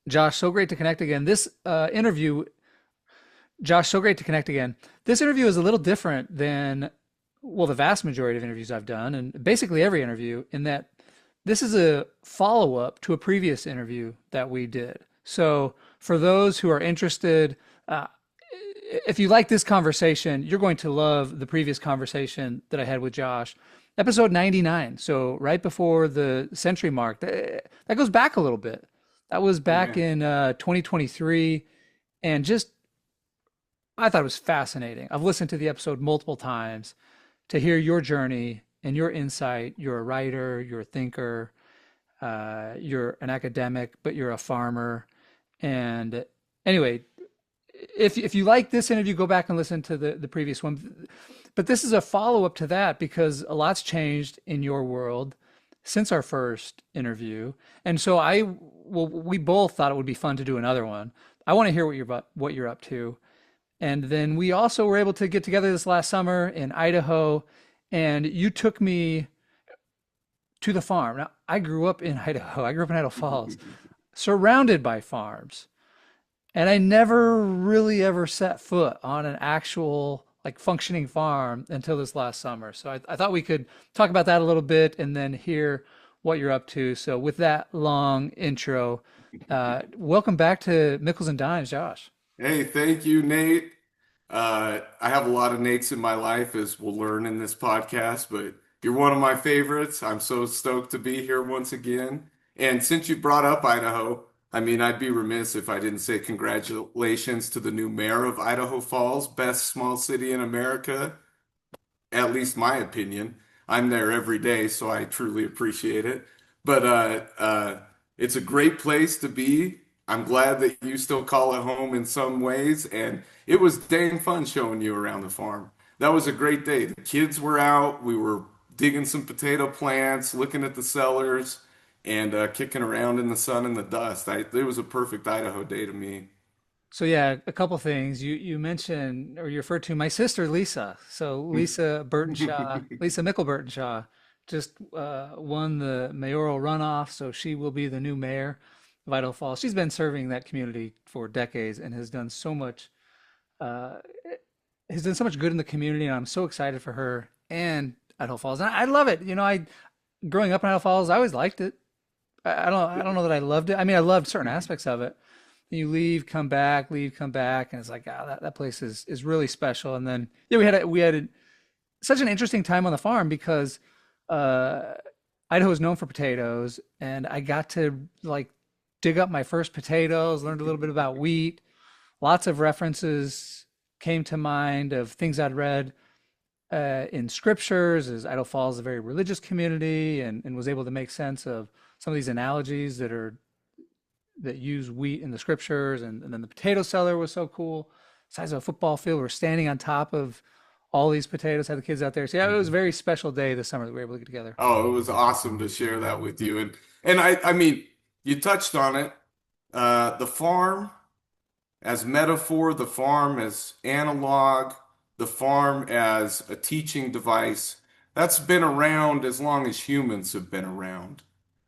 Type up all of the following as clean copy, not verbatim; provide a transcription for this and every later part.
Josh, so great to connect again. Josh, so great to connect again. This interview is a little different than, well, the vast majority of interviews I've done, and basically every interview, in that this is a follow-up to a previous interview that we did. So, for those who are interested, uh, if you like this conversation, you're going to love the previous conversation that I had with Josh. Episode 99. So, right before the century mark. That goes back a little bit. That was Oh back man. in 2023. And just, I thought it was fascinating. I've listened to the episode multiple times to hear your journey and your insight. You're a writer, you're a thinker, you're an academic, but you're a farmer. And anyway, if you like this interview, go back and listen to the previous one. But this is a follow up to that because a lot's changed in your world since our first interview, and so we both thought it would be fun to do another one. I want to hear what you're up to, and then we also were able to get together this last summer in Idaho, and you took me to the farm. Now, I grew up in Idaho. I grew up in Idaho Falls, surrounded by farms. And I never really ever set foot on an actual like functioning farm until this last summer. So I thought we could talk about that a little bit and then hear what you're up to. So with that long intro, welcome back to Mickles and Dimes, Josh. Hey, thank you, Nate. I have a lot of Nates in my life, as we'll learn in this podcast, but you're one of my favorites. I'm so stoked to be here once again. And since you brought up Idaho, I mean, I'd be remiss if I didn't say congratulations to the new mayor of Idaho Falls, best small city in America, at least my opinion. I'm there every day, so I truly appreciate it. But it's a great place to be. I'm glad that you still call it home in some ways, and it was dang fun showing you around the farm. That was a great day. The kids were out. We were digging some potato plants, looking at the cellars, and kicking around in the sun and the dust. It was a perfect Idaho day to me. So yeah, a couple things. You mentioned or you referred to my sister Lisa. So Lisa Burtonshaw, Lisa Mickle Burtonshaw just won the mayoral runoff, so she will be the new mayor of Idaho Falls. She's been serving that community for decades and uh, has done so much good in the community, and I'm so excited for her and Idaho Falls. And I love it. I growing up in Idaho Falls, I always liked it. I don't know that I loved it. I mean, I loved certain aspects of it. You leave, come back, and it's like, that place is really special. And then yeah, such an interesting time on the farm because uh, Idaho is known for potatoes, and I got to like dig up my first potatoes, learned a little bit about wheat. Lots of references came to mind of things I'd read in scriptures, as Idaho Falls is a very religious community, and was able to make sense of some of these analogies that use wheat in the scriptures, and then the potato cellar was so cool. Size of a football field. We're standing on top of all these potatoes, had the kids out there. So yeah, it was a very special day this summer that we were able to get together. Oh, it was awesome to share that with you. And I mean, you touched on it. The farm as metaphor, the farm as analog, the farm as a teaching device. That's been around as long as humans have been around.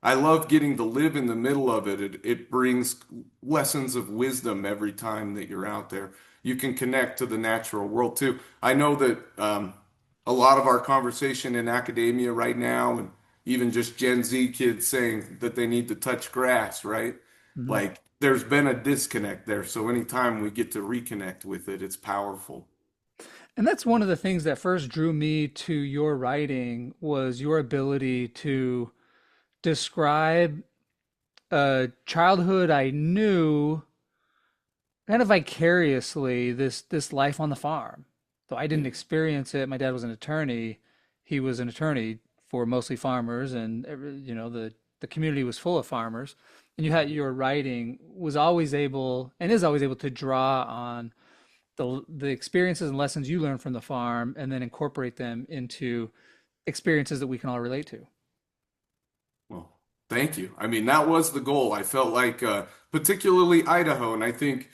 I love getting to live in the middle of it. It brings lessons of wisdom every time that you're out there. You can connect to the natural world too. I know that a lot of our conversation in academia right now, and even just Gen Z kids saying that they need to touch grass, right? Mhm. Like there's been a disconnect there. So anytime we get to reconnect with it, it's powerful. And that's one of the things that first drew me to your writing was your ability to describe a childhood I knew kind of vicariously, this life on the farm. Though I didn't Yeah. experience it. My dad was an attorney. He was an attorney for mostly farmers, and the community was full of farmers. And you had your writing was always able and is always able to draw on the experiences and lessons you learned from the farm, and then incorporate them into experiences that we can all relate to. Well, thank you. I mean, that was the goal. I felt like, particularly Idaho, and I think,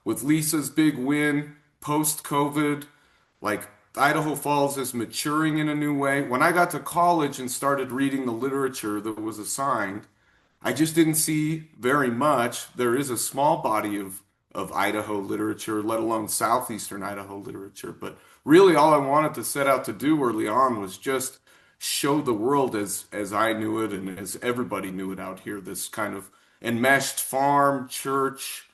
with Lisa's big win post-COVID, like Idaho Falls is maturing in a new way. When I got to college and started reading the literature that was assigned, I just didn't see very much. There is a small body of Idaho literature, let alone southeastern Idaho literature. But really, all I wanted to set out to do early on was just show the world as I knew it and as everybody knew it out here. This kind of enmeshed farm, church,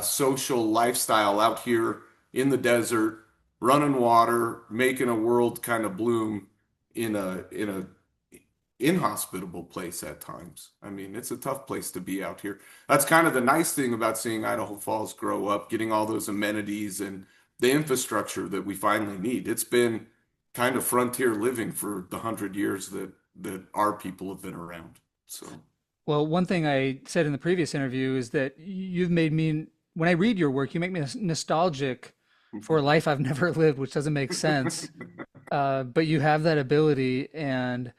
social lifestyle out here in the desert, running water, making a world kind of bloom in a inhospitable place at times. I mean, it's a tough place to be out here. That's kind of the nice thing about seeing Idaho Falls grow up, getting all those amenities and the infrastructure that we finally need. It's been kind of frontier living for the 100 years that our people have been around. So, Well, one thing I said in the previous interview is that you've made me, when I read your work, you make me nostalgic for a life I've never lived, which doesn't make sense. But you have that ability. And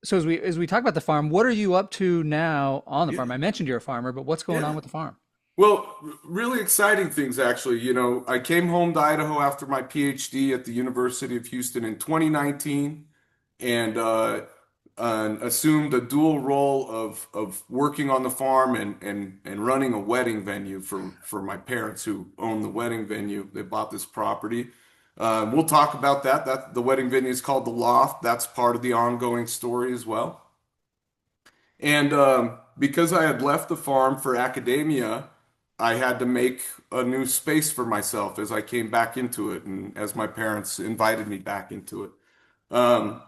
so as we talk about the farm, what are you up to now on the yeah, farm? I mentioned you're a farmer, but what's going on yeah. with the farm? Well, really exciting things actually. I came home to Idaho after my PhD at the University of Houston in 2019 and assumed a dual role of working on the farm and running a wedding venue for my parents who own the wedding venue. They bought this property. We'll talk about that. That the wedding venue is called The Loft. That's part of the ongoing story as well. And because I had left the farm for academia, I had to make a new space for myself as I came back into it and as my parents invited me back into it, um,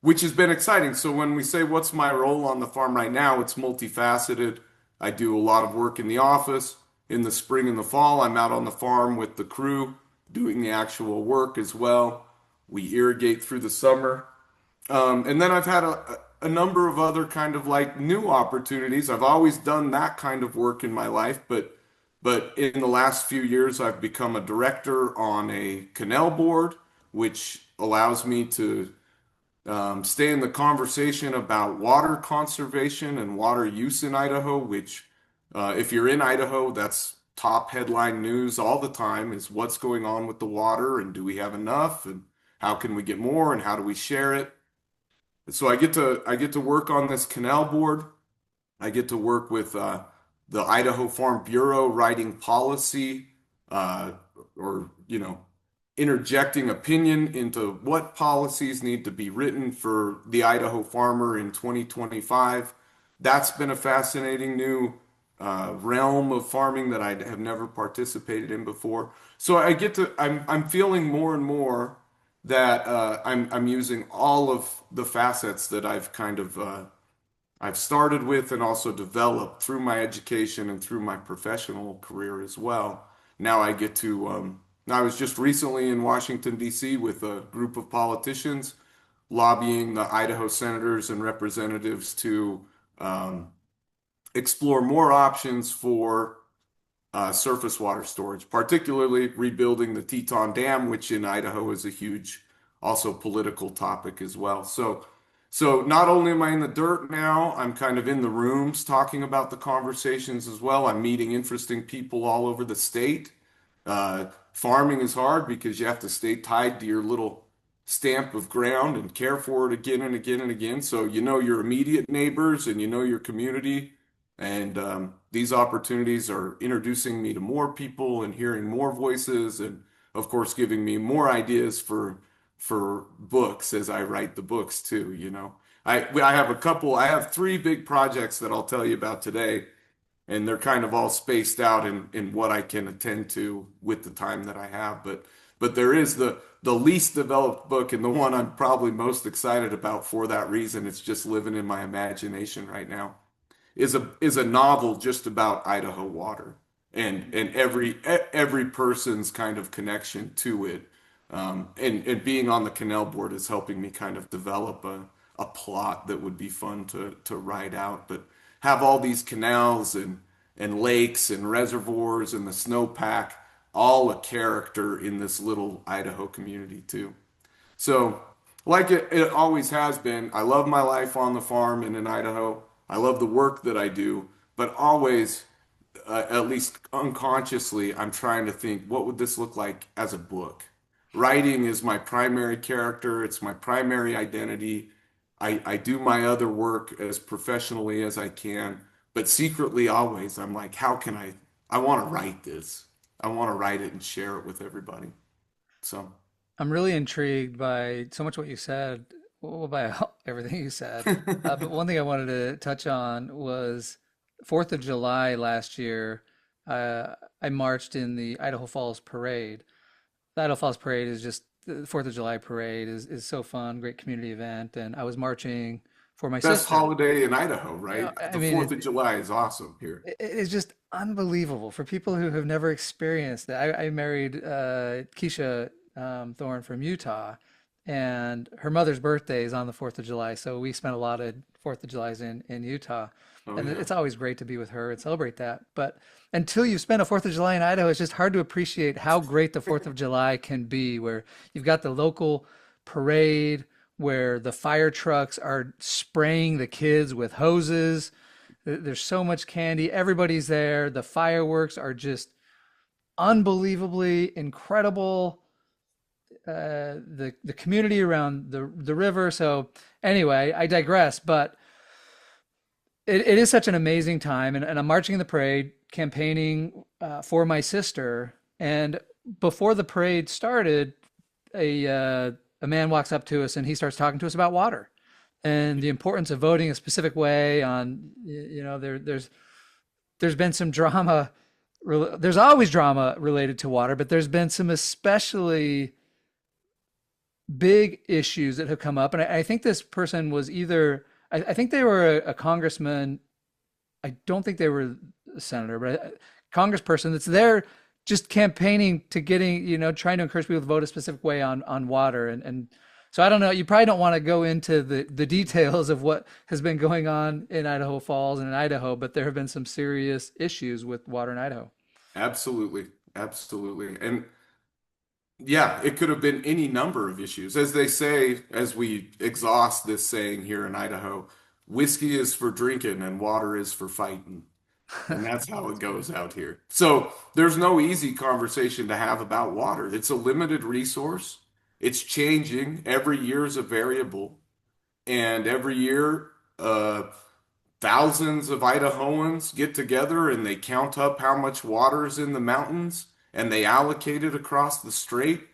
which has been exciting. So when we say what's my role on the farm right now, it's multifaceted. I do a lot of work in the office. In the spring and the fall, I'm out on the farm with the crew doing the actual work as well. We irrigate through the summer. And then I've had a number of other kind of like new opportunities. I've always done that kind of work in my life, but in the last few years, I've become a director on a canal board, which allows me to stay in the conversation about water conservation and water use in Idaho, which, if you're in Idaho, that's top headline news all the time is what's going on with the water and do we have enough and how can we get more and how do we share it? So I get to work on this canal board. I get to work with the Idaho Farm Bureau writing policy, uh, or interjecting opinion into what policies need to be written for the Idaho farmer in 2025. That's been a fascinating new realm of farming that I have never participated in before. So I'm feeling more and more that I'm using all of the facets that I've started with and also developed through my education and through my professional career as well. Now I get to, I was just recently in Washington, D.C. with a group of politicians lobbying the Idaho senators and representatives to um, explore more options for surface water storage, particularly rebuilding the Teton Dam, which in Idaho is a huge, also political topic as well. So not only am I in the dirt now, I'm kind of in the rooms talking about the conversations as well. I'm meeting interesting people all over the state. Farming is hard because you have to stay tied to your little stamp of ground and care for it again and again and again. So you know your immediate neighbors and you know your community. And these opportunities are introducing me to more people and hearing more voices, and of course, giving me more ideas for books as I write the books too. I have three big projects that I'll tell you about today, and they're kind of all spaced out in what I can attend to with the time that I have. But there is the least developed book and the one I'm probably most excited about for that reason. It's just living in my imagination right now is a novel just about Idaho water and every person's kind of connection to it. And being on the canal board is helping me kind of develop a plot that would be fun to write out, but have all these canals and lakes and reservoirs and the snowpack, all a character in this little Idaho community too. So, like it always has been, I love my life on the farm and in Idaho. I love the work that I do, but always, at least unconsciously, I'm trying to think, what would this look like as a book? Writing is my primary character, it's my primary identity. I do my other work as professionally as I can, but secretly always I'm like, how can I want to write this. I want to write it and share it with everybody. So, I'm really intrigued by so much what you said, well, by everything you said. But one thing I wanted to touch on was 4th of July last year. I marched in the Idaho Falls Parade. The Idaho Falls Parade is just the 4th of July parade is so fun, great community event. And I was marching for my best sister. holiday in Idaho, You know, right? I The mean, 4th of July is awesome here. it's just unbelievable for people who have never experienced it. I married Keisha Thorne from Utah, and her mother's birthday is on the 4th of July. So we spent a lot of 4th of July's in Utah. Oh And yeah. it's always great to be with her and celebrate that. But until you spend a 4th of July in Idaho, it's just hard to appreciate how great the 4th of July can be, where you've got the local parade, where the fire trucks are spraying the kids with hoses. There's so much candy. Everybody's there. The fireworks are just unbelievably incredible. The community around the river. So anyway, I digress. But it is such an amazing time, and I'm marching in the parade, campaigning for my sister. And before the parade started, a man walks up to us and he starts talking to us about water and the importance of voting a specific way on there's been some drama. There's always drama related to water, but there's been some especially big issues that have come up. And I think this person was either, I think they were a congressman. I don't think they were a senator, but a congressperson that's there just campaigning to getting, trying to encourage people to vote a specific way on water. And so I don't know, you probably don't want to go into the details of what has been going on in Idaho Falls and in Idaho, but there have been some serious issues with water in Idaho. Absolutely. Absolutely. And yeah, it could have been any number of issues. As they say, as we exhaust this saying here in Idaho, whiskey is for drinking and water is for fighting. And that's how it goes out here. So there's no easy conversation to have about water. It's a limited resource. It's changing. Every year is a variable. And every year, thousands of Idahoans get together and they count up how much water is in the mountains and they allocate it across the state.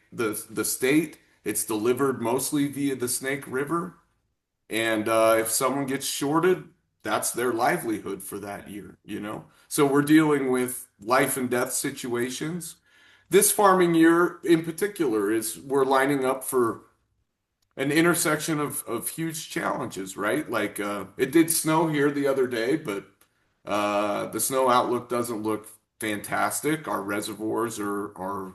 It's delivered mostly via the Snake River. And if someone gets shorted, that's their livelihood for that year. So we're dealing with life and death situations. This farming year in particular is we're lining up for an intersection of huge challenges, right? Like it did snow here the other day, but the snow outlook doesn't look fantastic. Our reservoirs are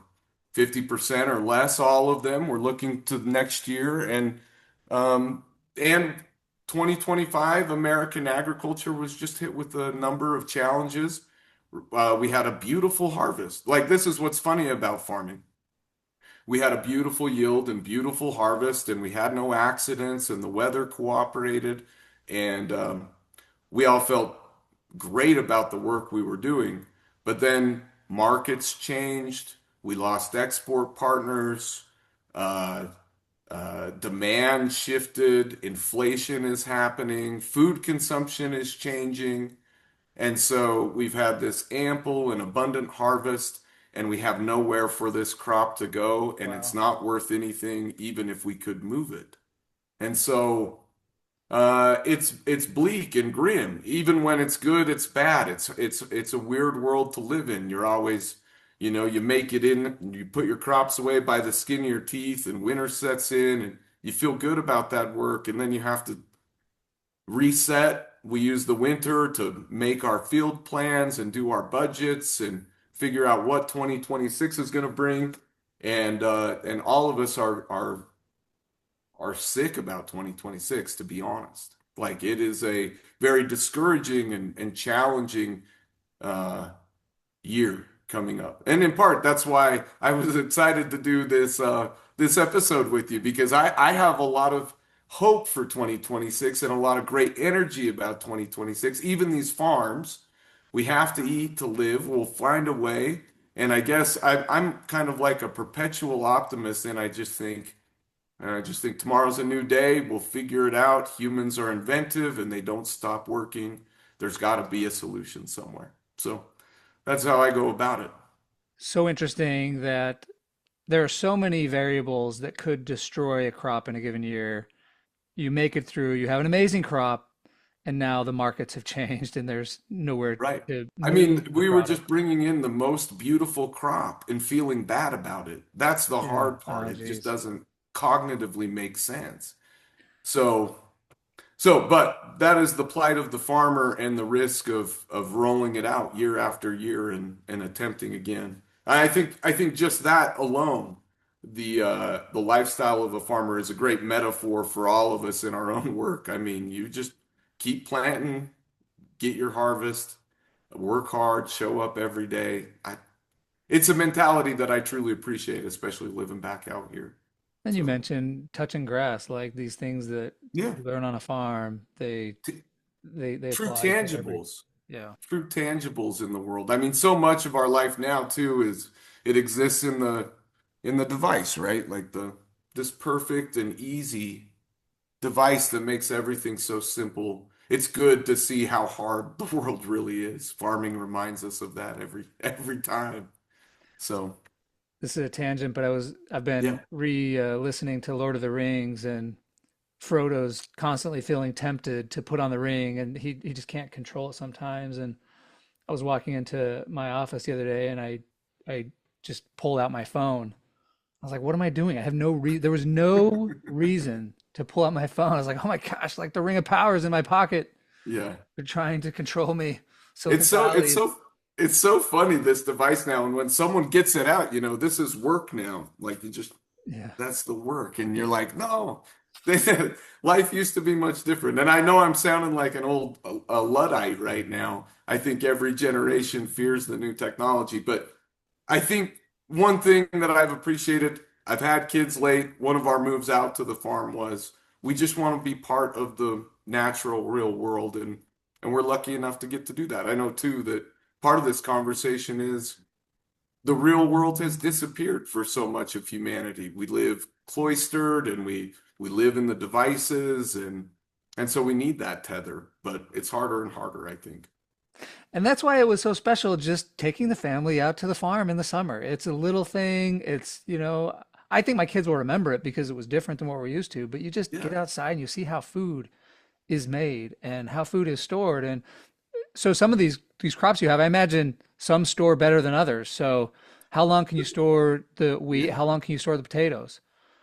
50% or less, all of them. We're looking to next year and 2025 American agriculture was just hit with a number of challenges. We had a beautiful harvest. Like this is what's funny about farming. We had a beautiful yield and beautiful harvest, and we had no accidents, and the weather cooperated, and we all felt great about the work we were doing. But then markets changed. We lost export partners. Uh, Demand shifted. Inflation is happening. Food consumption is changing. And so we've had this ample and abundant harvest, and we have nowhere for this crop to go, and it's Wow. not worth anything, even if we could move it. And so it's bleak and grim. Even when it's good, it's bad. It's a weird world to live in. You're always, you make it in, and you put your crops away by the skin of your teeth, and winter sets in, and you feel good about that work, and then you have to reset. We use the winter to make our field plans and do our budgets and figure out what 2026 is going to bring. And all of us are sick about 2026, to be honest. Like it is a very discouraging and challenging uh, year coming up. And in part, that's why I was excited to do this episode with you because I have a lot of hope for 2026 and a lot of great energy about 2026. Even these farms, we have to eat to live. We'll find a way. And I guess I'm kind of like a perpetual optimist, and I just think And I just think tomorrow's a new day. We'll figure it out. Humans are inventive and they don't stop working. There's got to be a solution somewhere. So that's how I go about it. So interesting that there are so many variables that could destroy a crop in a given year. You make it through, you have an amazing crop, and now the markets have changed and there's nowhere Right. to I move mean, the we were just product. bringing in the most beautiful crop and feeling bad about it. That's the Yeah. hard part. Oh, It just geez. doesn't cognitively make sense. So, but that is the plight of the farmer and the risk of rolling it out year after year and attempting again. I think just that alone, the lifestyle of a farmer is a great metaphor for all of us in our own work. I mean, you just keep planting, get your harvest, work hard, show up every day. It's a mentality that I truly appreciate, especially living back out here. And you So, mentioned touching grass, like these things that yeah, you learn on a farm, t they true apply to every, tangibles. yeah. True tangibles in the world. I mean, so much of our life now too is it exists in the device, right? Like the this perfect and easy device that makes everything so simple. It's good to see how hard the world really is. Farming reminds us of that every time. So, This is a tangent, but I've yeah. been re-listening to Lord of the Rings, and Frodo's constantly feeling tempted to put on the ring, and he just can't control it sometimes. And I was walking into my office the other day, and I just pulled out my phone. I was like, "What am I doing? I have no re There was no reason to pull out my phone." I was like, "Oh my gosh!" Like the Ring of Power is in my pocket. Yeah. They're trying to control me. It's Silicon so it's Valley. so it's so funny this device now and when someone gets it out, this is work now. Like you just Yeah. that's the work. And you're like, no, life used to be much different. And I know I'm sounding like an old a Luddite right now. I think every generation fears the new technology, but I think one thing that I've appreciated, I've had kids late. One of our moves out to the farm was we just want to be part of the natural, real world, and we're lucky enough to get to do that. I know too that part of this conversation is the real world has disappeared for so much of humanity. We live cloistered and we live in the devices and so we need that tether, but it's harder and harder, I think. And that's why it was so special just taking the family out to the farm in the summer. It's a little thing. I think my kids will remember it because it was different than what we're used to, but you just get Yeah. outside and you see how food is made and how food is stored. And so some of these crops you have, I imagine some store better than others. So how long can you store the wheat? Yeah. How long can you store the potatoes?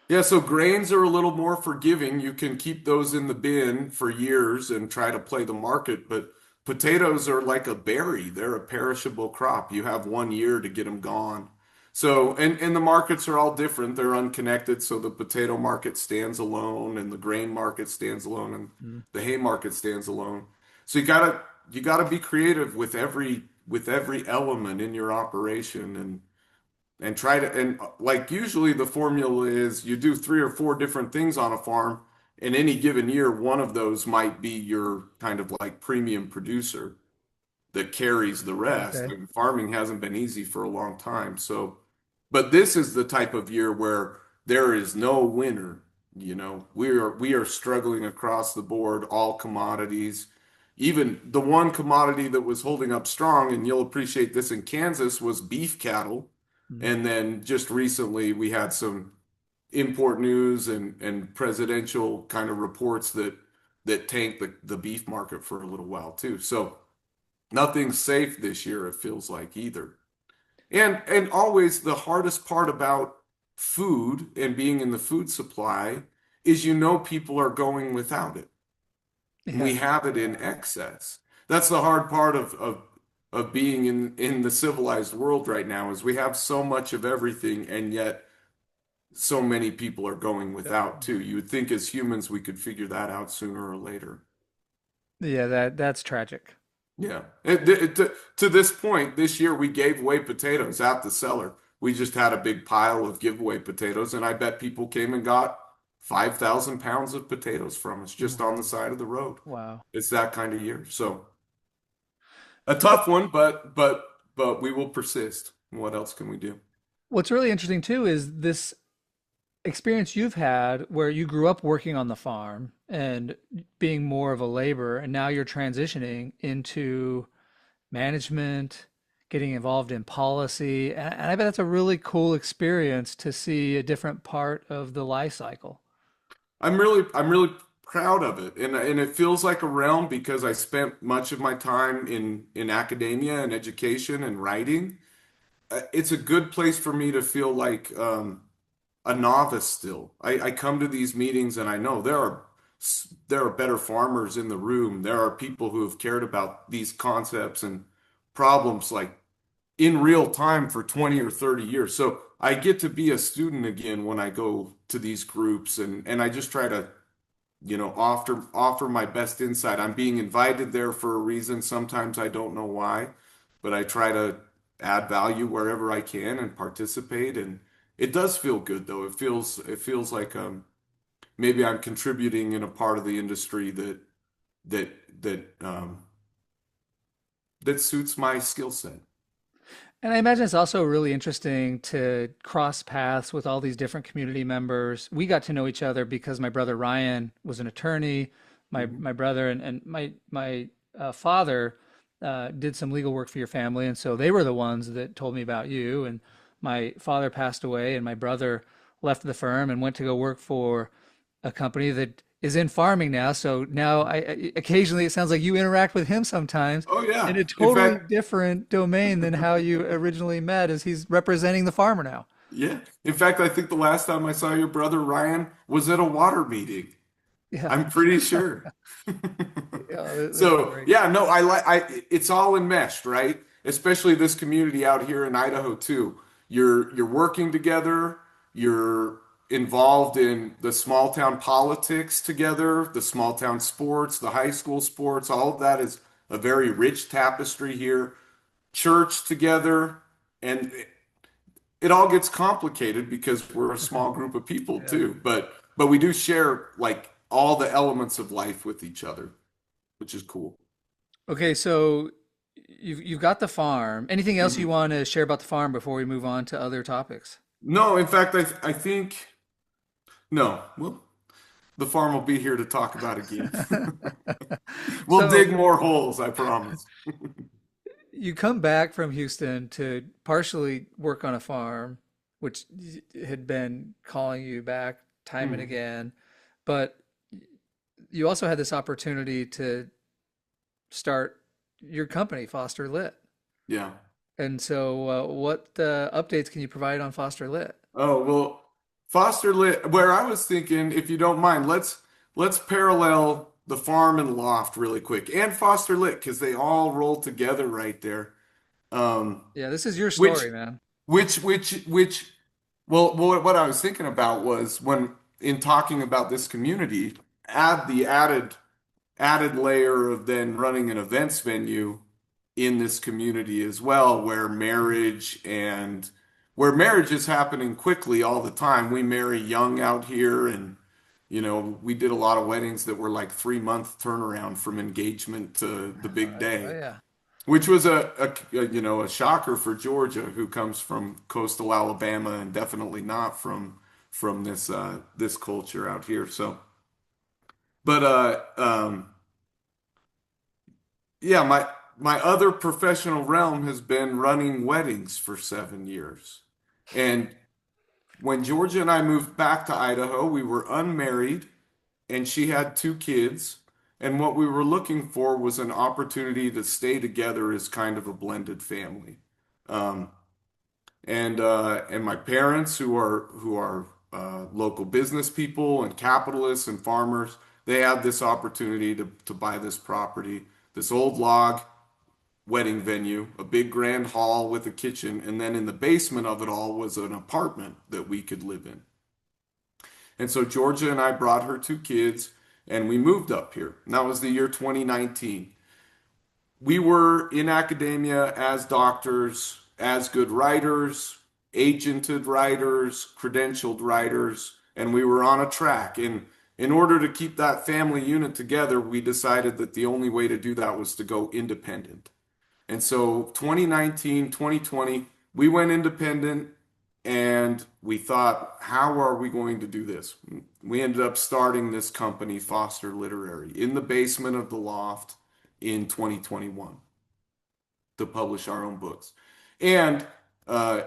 Yeah, so grains are a little more forgiving. You can keep those in the bin for years and try to play the market, but potatoes are like a berry. They're a perishable crop. You have 1 year to get them gone. So, and the markets are all different. They're unconnected. So the potato market stands alone and the grain market stands alone and Mm. the hay market stands alone. So you gotta be creative with every element in your operation and try to and like usually the formula is you do three or four different things on a farm in any given year one of those might be your kind of like premium producer that carries the rest. Okay. And farming hasn't been easy for a long time. So, but this is the type of year where there is no winner. We are struggling across the board, all commodities. Even the one commodity that was holding up strong, and you'll appreciate this in Kansas, was beef cattle. Mm. And then just recently we had some import news and presidential kind of reports that tanked the beef market for a little while too. So nothing's safe this year, it feels like either. And always the hardest part about food and being in the food supply is people are going without it. We Yeah. have it in Yeah. excess. That's the hard part of being in the civilized world right now is we have so much of everything and yet so many people are going without too. You would think as humans we could figure that out sooner or later. Yeah, that's tragic. Yeah. To this point, this year we gave away potatoes out the cellar. We just had a big pile of giveaway potatoes, and I bet people came and got 5,000 pounds of potatoes from us just on the side of the road. Wow. It's that kind of year. So a tough one, but we will persist. What else can we do? What's really interesting too is this. experience you've had where you grew up working on the farm and being more of a laborer, and now you're transitioning into management, getting involved in policy. And I bet that's a really cool experience to see a different part of the life cycle. I'm really proud of it, and it feels like a realm because I spent much of my time in academia and education and writing. It's a good place for me to feel like a novice still. I come to these meetings and I know there are better farmers in the room. There are people who have cared about these concepts and problems like in real time for 20 or 30 years. So I get to be a student again when I go to these groups and I just try to, offer my best insight. I'm being invited there for a reason. Sometimes I don't know why, but I try to add value wherever I can and participate. And it does feel good though. It feels like maybe I'm contributing in a part of the industry that that suits my skill set. And I imagine it's also really interesting to cross paths with all these different community members. We got to know each other because my brother Ryan was an attorney. Mhm. My brother and my father did some legal work for your family, and so they were the ones that told me about you. And my father passed away, and my brother left the firm and went to go work for a company that is in farming now. So now occasionally it sounds like you interact with him sometimes Oh in yeah. a In totally fact, different domain than how you originally met, as he's representing the farmer now. yeah. In fact, I think the last time I saw your brother Ryan was at a water meeting. Yeah, I'm pretty sure. yeah, that's So great. yeah, no, it's all enmeshed, right? Especially this community out here in Idaho too. You're working together, you're involved in the small town politics together, the small town sports, the high school sports, all of that is a very rich tapestry here. Church together, and it all gets complicated because we're a small group of people Yeah. too. But we do share like all the elements of life with each other, which is cool. Okay, so you've got the farm. Anything else you Mhm. want to share about the farm before we move on to other topics? No, in fact, I think no. Well, the farm will be here to talk about again. We'll So dig more holes, I promise. you come back from Houston to partially work on a farm, which had been calling you back time and Hmm. again, but you also had this opportunity to start your company, Foster Lit. Yeah. And so, what updates can you provide on Foster Lit? Oh, well, Foster Lit, where I was thinking, if you don't mind, let's parallel the farm and loft really quick and Foster Lit because they all roll together right there. Um, Yeah, this is your which story, man. which well, what I was thinking about was when in talking about this community, add the added layer of then running an events venue in this community as well, where marriage is happening quickly all the time. We marry young out here, and we did a lot of weddings that were like 3 month turnaround from engagement to the big Oh day, yeah. which was a shocker for Georgia, who comes from coastal Alabama and definitely not from this culture out here. So, but yeah, my other professional realm has been running weddings for 7 years. And when Georgia and I moved back to Idaho, we were unmarried and she had 2 kids. And what we were looking for was an opportunity to stay together as kind of a blended family. Um, and my parents, who are local business people and capitalists and farmers, they had this opportunity to buy this property, this old log wedding venue, a big grand hall with a kitchen, and then in the basement of it all was an apartment that we could live in. And so Georgia and I brought her 2 kids and we moved up here. And that was the year 2019. We were in academia as doctors, as good writers, agented writers, credentialed writers, and we were on a track. And in order to keep that family unit together, we decided that the only way to do that was to go independent. And so 2019, 2020, we went independent. and we thought, how are we going to do this? We ended up starting this company, Foster Literary, in the basement of the loft in 2021 to publish our own books. And uh,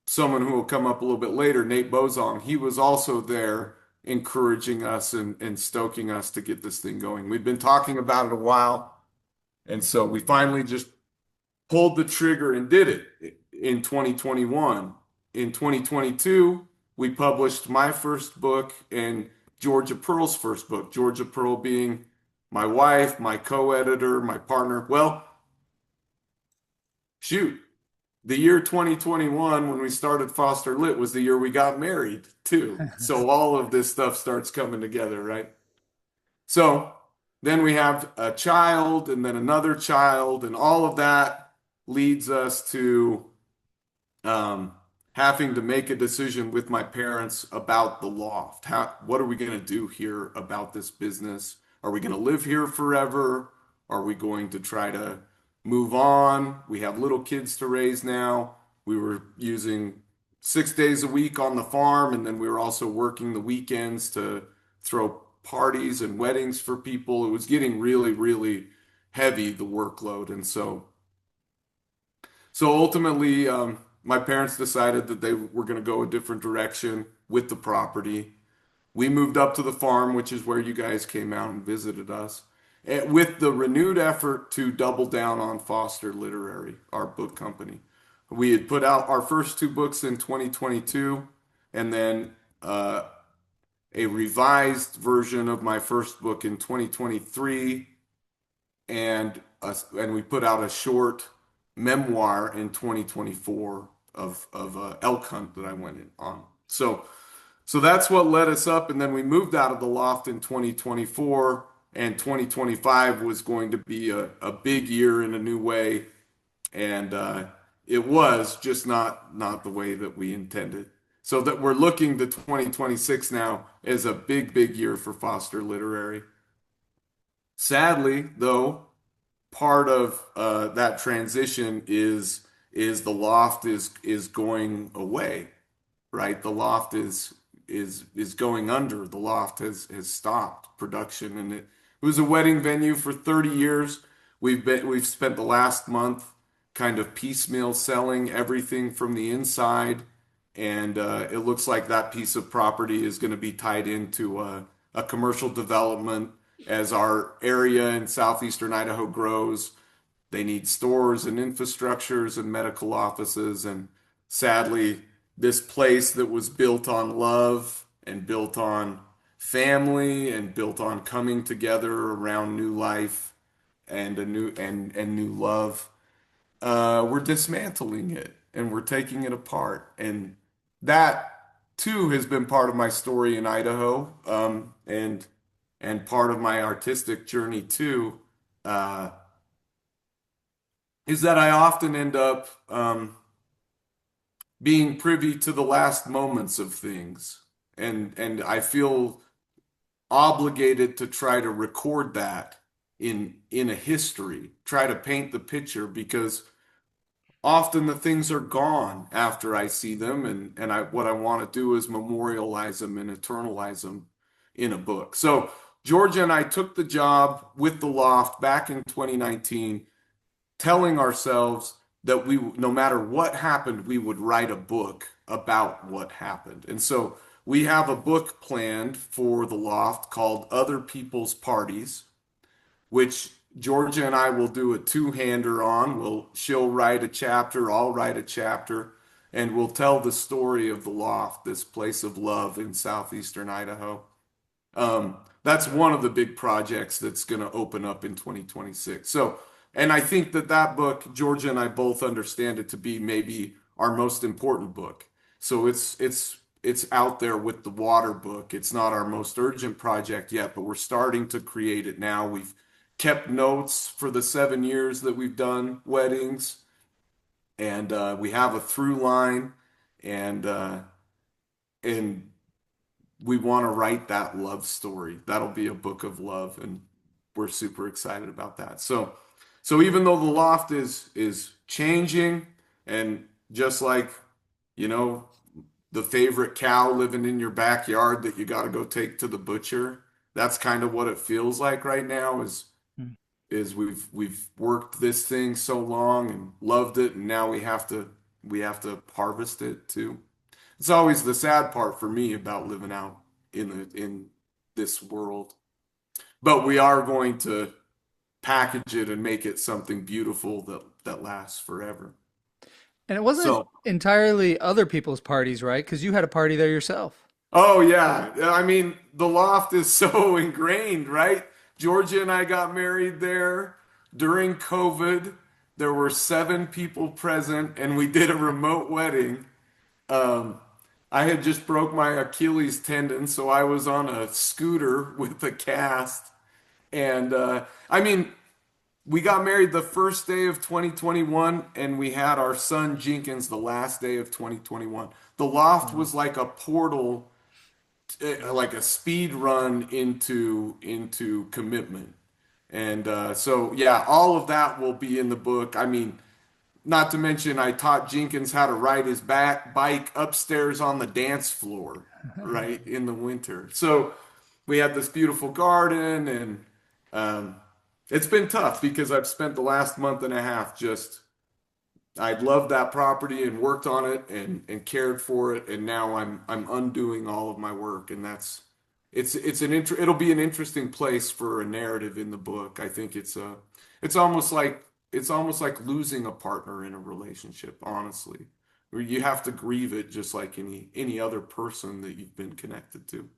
someone who will come up a little bit later, Nate Bozong, he was also there encouraging us and stoking us to get this thing going. We've been talking about it a while, and so we finally just pulled the trigger and did it in 2021. In 2022, we published my first book and Georgia Pearle's first book, Georgia Pearle being my wife, my co-editor, my partner. Well, shoot, the year 2021, when we started Foster Lit, was the year we got married, too. So all of this stuff starts coming together, right? So then we have a child and then another child, and all of that leads us to um, having to make a decision with my parents about the loft. What are we going to do here about this business? Are we going to live here forever? Are we going to try to move on? We have little kids to raise now. We were using 6 days a week on the farm, and then we were also working the weekends to throw parties and weddings for people. It was getting really, really heavy, the workload. And so ultimately, my parents decided that they were going to go a different direction with the property. We moved up to the farm, which is where you guys came out and visited us, with the renewed effort to double down on Foster Literary, our book company. We had put out our first two books in 2022, and then a revised version of my first book in 2023, and we put out a short memoir in 2024 of elk hunt that I went in on. So that's what led us up, and then we moved out of the loft in 2024, and 2025 was going to be a big year in a new way, and it was just not the way that we intended. So that we're looking to 2026 now as a big, big year for Foster Literary. Sadly, though, part of that transition is the loft is going away, right? The loft is going under. The loft has stopped production, and it was a wedding venue for 30 years. We've spent the last month kind of piecemeal selling everything from the inside, and it looks like that piece of property is going to be tied into a commercial development as our area in southeastern Idaho grows. They need stores and infrastructures and medical offices. And sadly, this place that was built on love and built on family and built on coming together around new life and a new love, we're dismantling it and we're taking it apart. And that too has been part of my story in Idaho, and part of my artistic journey too. Uh, is that I often end up being privy to the last moments of things, and I feel obligated to try to record that in a history, try to paint the picture because often the things are gone after I see them, and what I want to do is memorialize them and eternalize them in a book. So Georgia and I took the job with the Loft back in 2019, telling ourselves that no matter what happened, we would write a book about what happened. And so we have a book planned for the Loft called Other People's Parties, which Georgia and I will do a two-hander on. She'll write a chapter, I'll write a chapter, and we'll tell the story of the Loft, this place of love in southeastern Idaho. That's one of the big projects that's going to open up in 2026. So, and I think that book, Georgia and I both understand it to be maybe our most important book. So it's out there with the water book. It's not our most urgent project yet, but we're starting to create it now. We've kept notes for the 7 years that we've done weddings, and we have a through line, and we want to write that love story. That'll be a book of love, and we're super excited about that. So even though the Loft is changing, and just like you know, the favorite cow living in your backyard that you got to go take to the butcher. That's kind of what it feels like right now Mm. is we've worked this thing so long and loved it, and now we have to harvest it too. It's always the sad part for me about living out in this world. But we are going to package it and make it something beautiful that lasts forever. And it wasn't So, entirely other people's parties, right? Because you had a party there yourself. oh yeah, I mean, the loft is so ingrained, right? Georgia and I got married there during COVID. There were 7 people present, and we did a remote wedding. Um, I had just broke my Achilles tendon, so I was on a scooter with a cast. And I mean, we got married the first day of 2021, and we had our son Jenkins the last day of 2021. The loft Wow. was like a portal, like a speed run into commitment. And so, yeah, all of that will be in the book. I mean, not to mention, I taught Jenkins how to ride his bike upstairs on the dance floor, right, in the winter. So we have this beautiful garden, and um, it's been tough because I've spent the last month and a half just, I loved that property and worked on it and cared for it, and now I'm undoing all of my work, and it'll be an interesting place for a narrative in the book. I think it's almost like it's almost like losing a partner in a relationship, honestly, where you have to grieve it just like any other person that you've been connected to.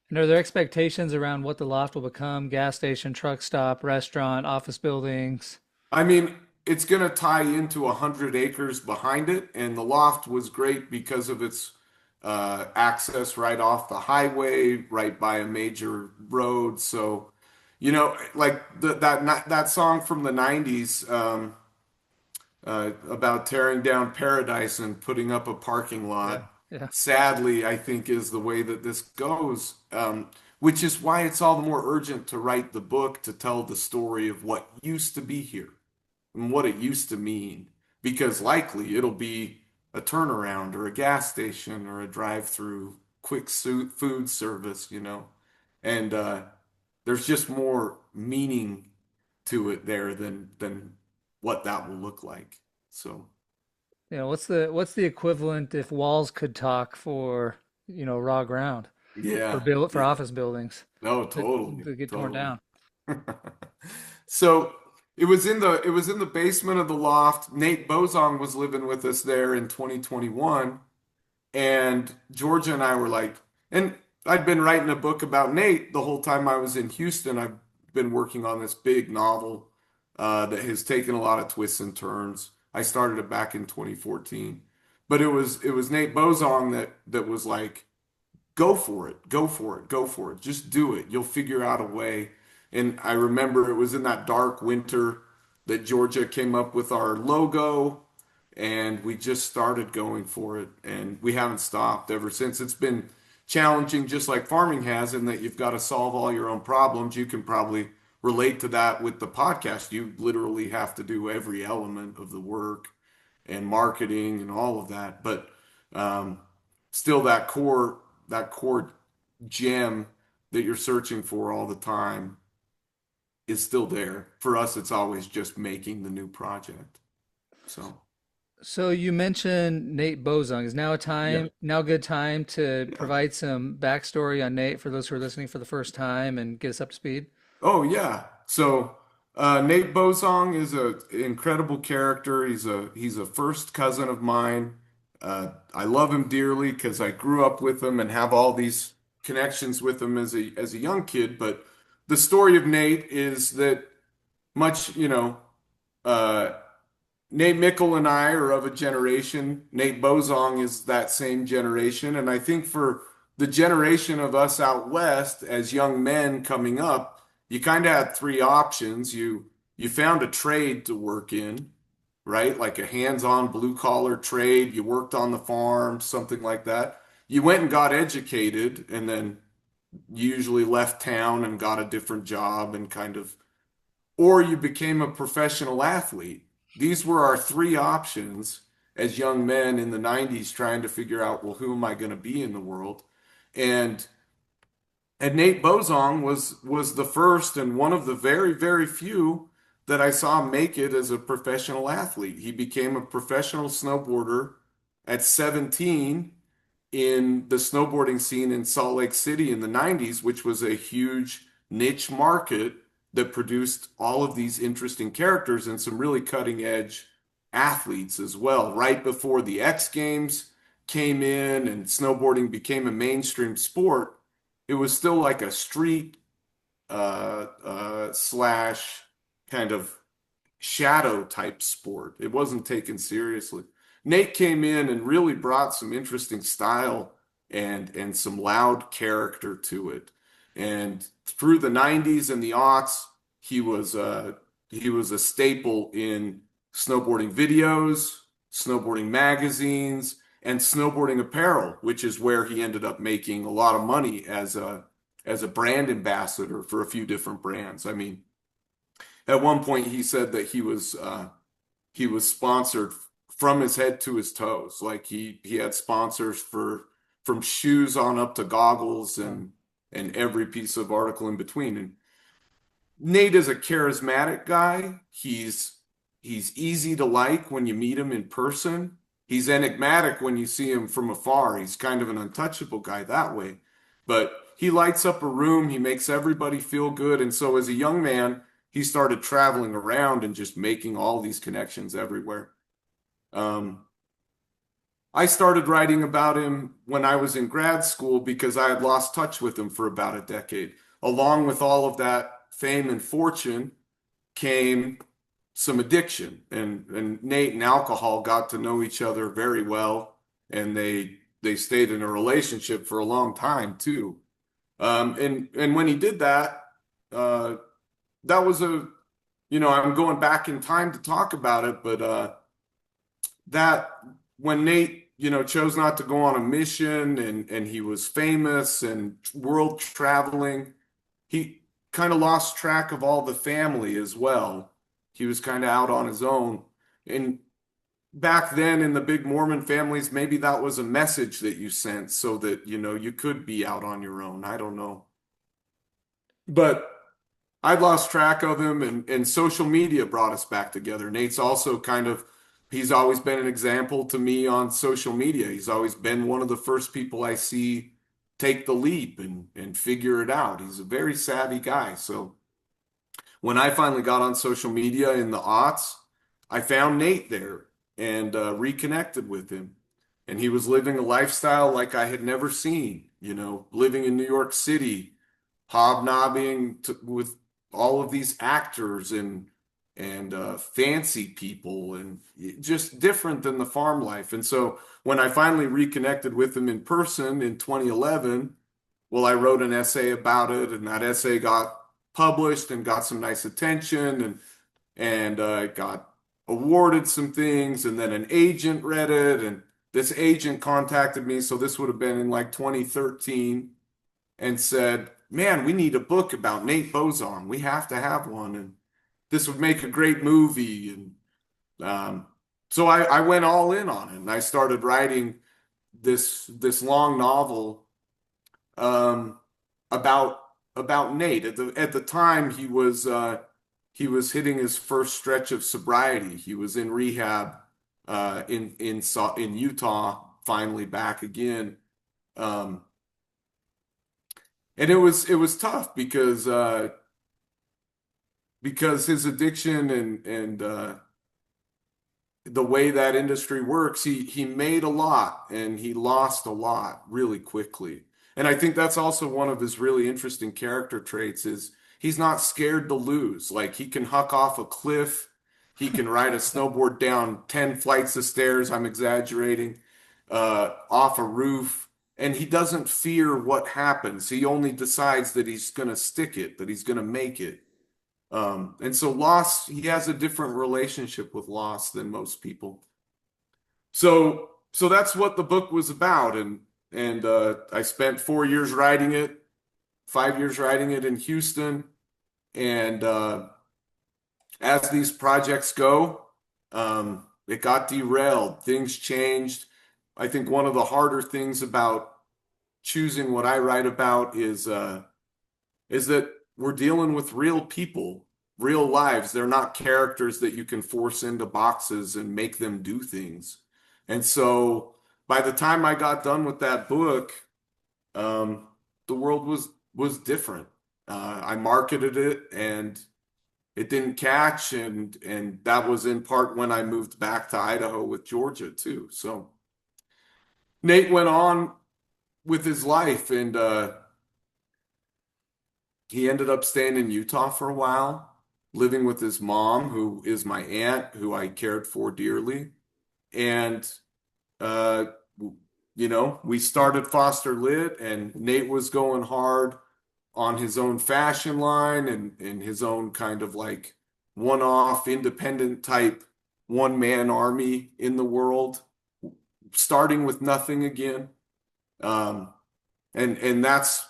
And are there expectations around what the loft will become? Gas station, truck stop, restaurant, office buildings? I mean, it's going to tie into 100 acres behind it, and the loft was great because of its access right off the highway, right by a major road. So, like that song from the '90s about tearing down paradise and putting up a parking Yeah. lot. Yeah. Sadly, I think is the way that this goes, which is why it's all the more urgent to write the book to tell the story of what used to be here and what it used to mean, because likely it'll be a turnaround or a gas station or a drive-through quick food service. And there's just more meaning to it there than what that will look like. So, What's the equivalent if walls could talk for, raw ground for yeah, build for yeah. office buildings No, that, totally, that get torn totally. down? So it was in the basement of the loft. Nate Bozong was living with us there in 2021. And Georgia and I were like, and I'd been writing a book about Nate the whole time I was in Houston. I've been working on this big novel that has taken a lot of twists and turns. I started it back in 2014, but it was Nate Bozong that was like, go for it, go for it, go for it. Just do it. You'll figure out a way. And I remember it was in that dark winter that Georgia came up with our logo, and we just started going for it, and we haven't stopped ever since. It's been challenging, just like farming has, in that you've got to solve all your own problems. You can probably relate to that with the podcast. You literally have to do every element of the work and marketing and all of that. But um, still, that core gem that you're searching for all the time is still there. For us, it's always just making the new project. So, So you mentioned Nate Bozung. Is yeah. now a good time to Yeah. provide some backstory on Nate for those who are listening for the first time and get us up to speed? Oh yeah. So Nate Bozong is a incredible character. He's a first cousin of mine. I love him dearly because I grew up with him and have all these connections with him as a young kid. But the story of Nate is that much, uh, Nate Mickle and I are of a generation. Nate Bozong is that same generation. And I think for the generation of us out west as young men coming up, you kind of had 3 options. You found a trade to work in, right? Like a hands-on blue collar trade. You worked on the farm, something like that. You went and got educated and then usually left town and got a different job and kind of, or you became a professional athlete. These were our 3 options. as young men in the 90s trying to figure out, well, who am I going to be in the world? And Nate Bozong was the first and one of the very, very few that I saw make it as a professional athlete. He became a professional snowboarder at 17 in the snowboarding scene in Salt Lake City in the 90s, which was a huge niche market that produced all of these interesting characters and some really cutting edge athletes as well. Right before the X Games came in and snowboarding became a mainstream sport, it was still like a street slash kind of shadow type sport. It wasn't taken seriously. Nate came in and really brought some interesting style and some loud character to it. And through the 90s and the aughts, he was he was a staple in snowboarding videos, snowboarding magazines, and snowboarding apparel, which is where he ended up making a lot of money as a brand ambassador for a few different brands. I mean, at one point he said that he was sponsored from his head to his toes. Like he had sponsors for from shoes on up to goggles and every piece of article in between. And Nate is a charismatic guy. He's easy to like when you meet him in person. He's enigmatic when you see him from afar. He's kind of an untouchable guy that way. But he lights up a room, he makes everybody feel good. And so as a young man, he started traveling around and just making all these connections everywhere. Um, I started writing about him when I was in grad school because I had lost touch with him for about a decade. Along with all of that fame and fortune came some addiction, and Nate and alcohol got to know each other very well, and they stayed in a relationship for a long time too. And when he did that, uh, that was a, you know, I'm going back in time to talk about it, but that when Nate, you know, chose not to go on a mission and he was famous and world traveling, he kind of lost track of all the family as well. He was kind of out on his own. And back then in the big Mormon families, maybe that was a message that you sent so that, you know, you could be out on your own. I don't know. But I'd lost track of him, and social media brought us back together. Nate's also kind of, he's always been an example to me on social media. He's always been one of the first people I see take the leap and figure it out. He's a very savvy guy. So when I finally got on social media in the aughts, I found Nate there and reconnected with him. And he was living a lifestyle like I had never seen, you know, living in New York City, hobnobbing with all of these actors and fancy people and just different than the farm life. And so when I finally reconnected with him in person in 2011, well, I wrote an essay about it, and that essay got published and got some nice attention and got awarded some things. And then an agent read it, and this agent contacted me. So this would have been in like 2013 and said, "Man, we need a book about Nate Bozong. We have to have one, and this would make a great movie." And so I went all in on it, and I started writing this long novel um, about Nate. At the time, he was hitting his first stretch of sobriety. He was in rehab in Utah, finally back again. Um, and it was tough because his addiction and the way that industry works, he made a lot and he lost a lot really quickly. And I think that's also one of his really interesting character traits is he's not scared to lose. Like he can huck off a cliff, he can ride a snowboard down 10 flights of stairs, I'm exaggerating, off a roof, and he doesn't fear what happens. He only decides that he's going to stick it, that he's going to make it. And so loss, he has a different relationship with loss than most people. So that's what the book was about, and I spent 4 years writing it, 5 years writing it in Houston, and as these projects go, it got derailed. Things changed. I think one of the harder things about choosing what I write about is that we're dealing with real people, real lives. They're not characters that you can force into boxes and make them do things. And so by the time I got done with that book, um, the world was different. I marketed it and it didn't catch, and that was in part when I moved back to Idaho with Georgia too. So Nate went on with his life, and he ended up staying in Utah for a while, living with his mom, who is my aunt, who I cared for dearly. And uh, we started Foster Lit, and Nate was going hard on his own fashion line and his own kind of like one-off independent type one-man army in the world, starting with nothing again. Um, and that's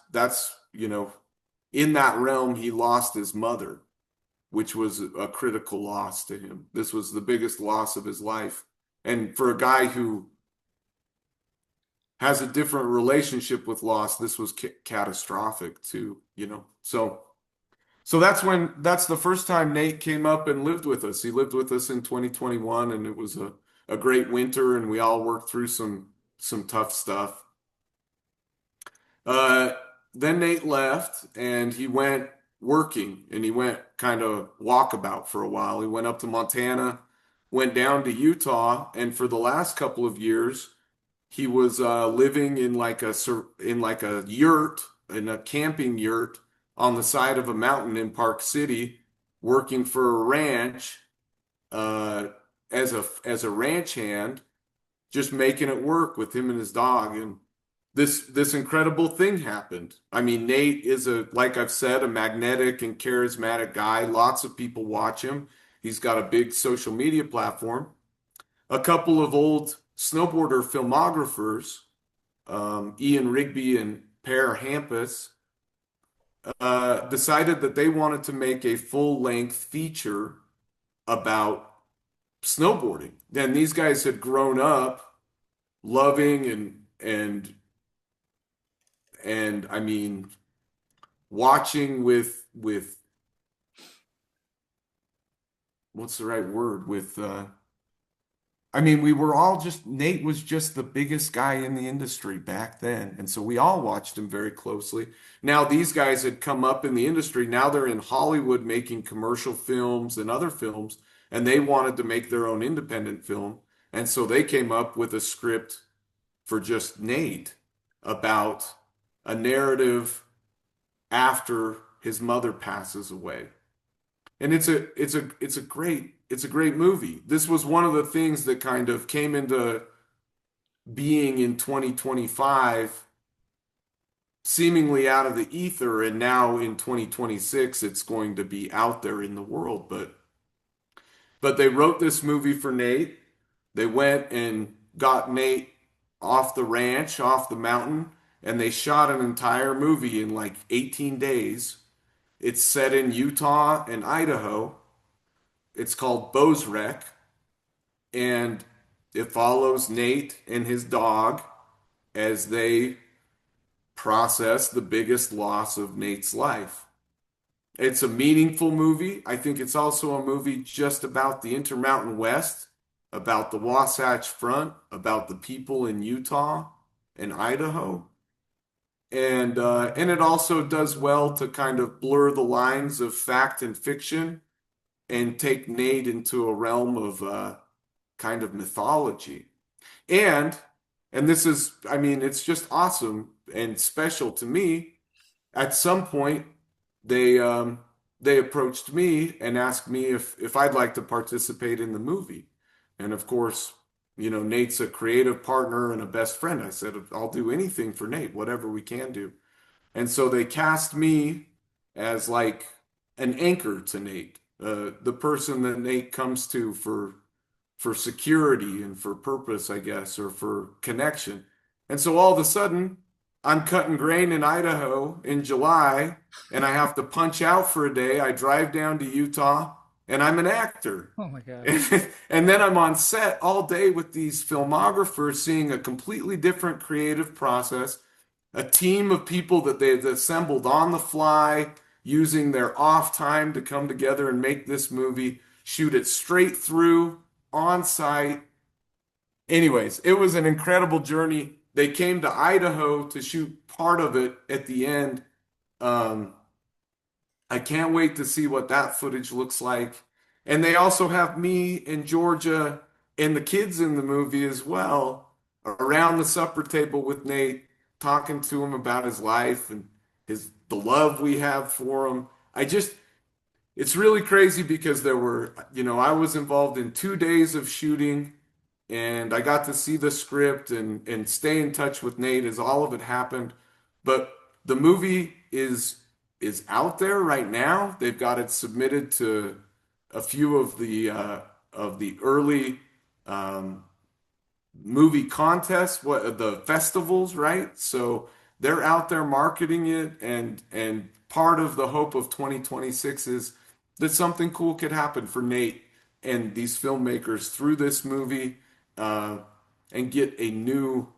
in that realm he lost his mother, which was a critical loss to him. This was the biggest loss of his life. And for a guy who has a different relationship with loss, this was catastrophic too. So that's the first time Nate came up and lived with us. He lived with us in 2021, and it was a great winter, and we all worked through some tough stuff. Uh, then Nate left and he went working, and he went kind of walkabout for a while. He went up to Montana, went down to Utah, and for the last couple of years, he was living in like a yurt, in a camping yurt on the side of a mountain in Park City, working for a ranch uh, as a ranch hand, just making it work with him and his dog. And this incredible thing happened. I mean, Nate is like I've said, a magnetic and charismatic guy. Lots of people watch him. He's got a big social media platform. A couple of old snowboarder filmographers, Ian Rigby and Per Hampus, decided that they wanted to make a full-length feature about snowboarding. Then these guys had grown up loving and I mean watching with what's the right word with I mean, we were all just, Nate was just the biggest guy in the industry back then. And so we all watched him very closely. Now, these guys had come up in the industry. Now they're in Hollywood making commercial films and other films, and they wanted to make their own independent film. And so they came up with a script for just Nate about a narrative after his mother passes away. And it's a great movie. This was one of the things that kind of came into being in 2025, seemingly out of the ether, and now in 2026 it's going to be out there in the world. But they wrote this movie for Nate. They went and got Nate off the ranch, off the mountain, and they shot an entire movie in like 18 days. It's set in Utah and Idaho. It's called Bozrec, and it follows Nate and his dog as they process the biggest loss of Nate's life. It's a meaningful movie. I think it's also a movie just about the Intermountain West, about the Wasatch Front, about the people in Utah and Idaho. And it also does well to kind of blur the lines of fact and fiction and take Nate into a realm of kind of mythology. And and this is, I mean, it's just awesome and special to me. At some point, they approached me and asked me if I'd like to participate in the movie. And of course, Nate's a creative partner and a best friend. I said, I'll do anything for Nate, whatever we can do. And so they cast me as like an anchor to Nate, the person that Nate comes to for security and for purpose, I guess, or for connection. And so all of a sudden, I'm cutting grain in Idaho in July, and I have to punch out for a day. I drive down to Utah. and I'm an actor. Oh my God. And then I'm on set all day with these filmographers, seeing a completely different creative process, a team of people that they've assembled on the fly, using their off time to come together and make this movie, shoot it straight through on site. Anyways, it was an incredible journey. They came to Idaho to shoot part of it at the end. Um, I can't wait to see what that footage looks like. And they also have me and Georgia and the kids in the movie as well around the supper table with Nate, talking to him about his life and the love we have for him. It's really crazy because I was involved in 2 days of shooting and I got to see the script and stay in touch with Nate as all of it happened. But the movie is out there right now. They've got it submitted to a few of the early um, movie contests, what the festivals, right? So they're out there marketing it, and part of the hope of 2026 is that something cool could happen for Nate and these filmmakers through this movie, uh, and get a new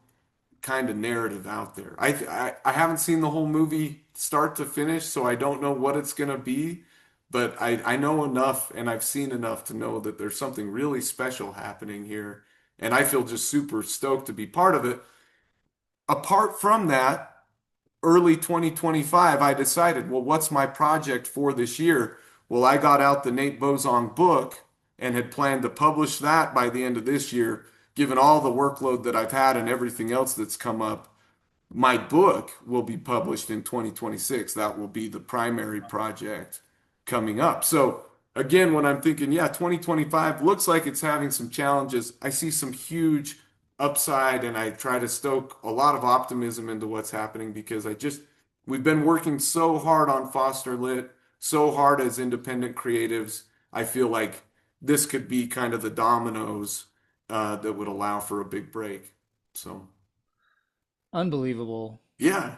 kind of narrative out there. I haven't seen the whole movie start to finish, so I don't know what it's gonna be, but I know enough and I've seen enough to know that there's something really special happening here, and I feel just super stoked to be part of it. Apart from that, early 2025, I decided, well, what's my project for this year? Well, I got out the Nate Bozong book and had planned to publish that by the end of this year. Given all the workload that I've had and everything else that's come up, my book will be published in 2026. That will be the primary project coming up. So again, when I'm thinking, yeah, 2025 looks like it's having some challenges, I see some huge upside and I try to stoke a lot of optimism into what's happening because we've been working so hard on Foster Lit, so hard as independent creatives. I feel like this could be kind of the dominoes that would allow for a big break. So. Unbelievable. Yeah.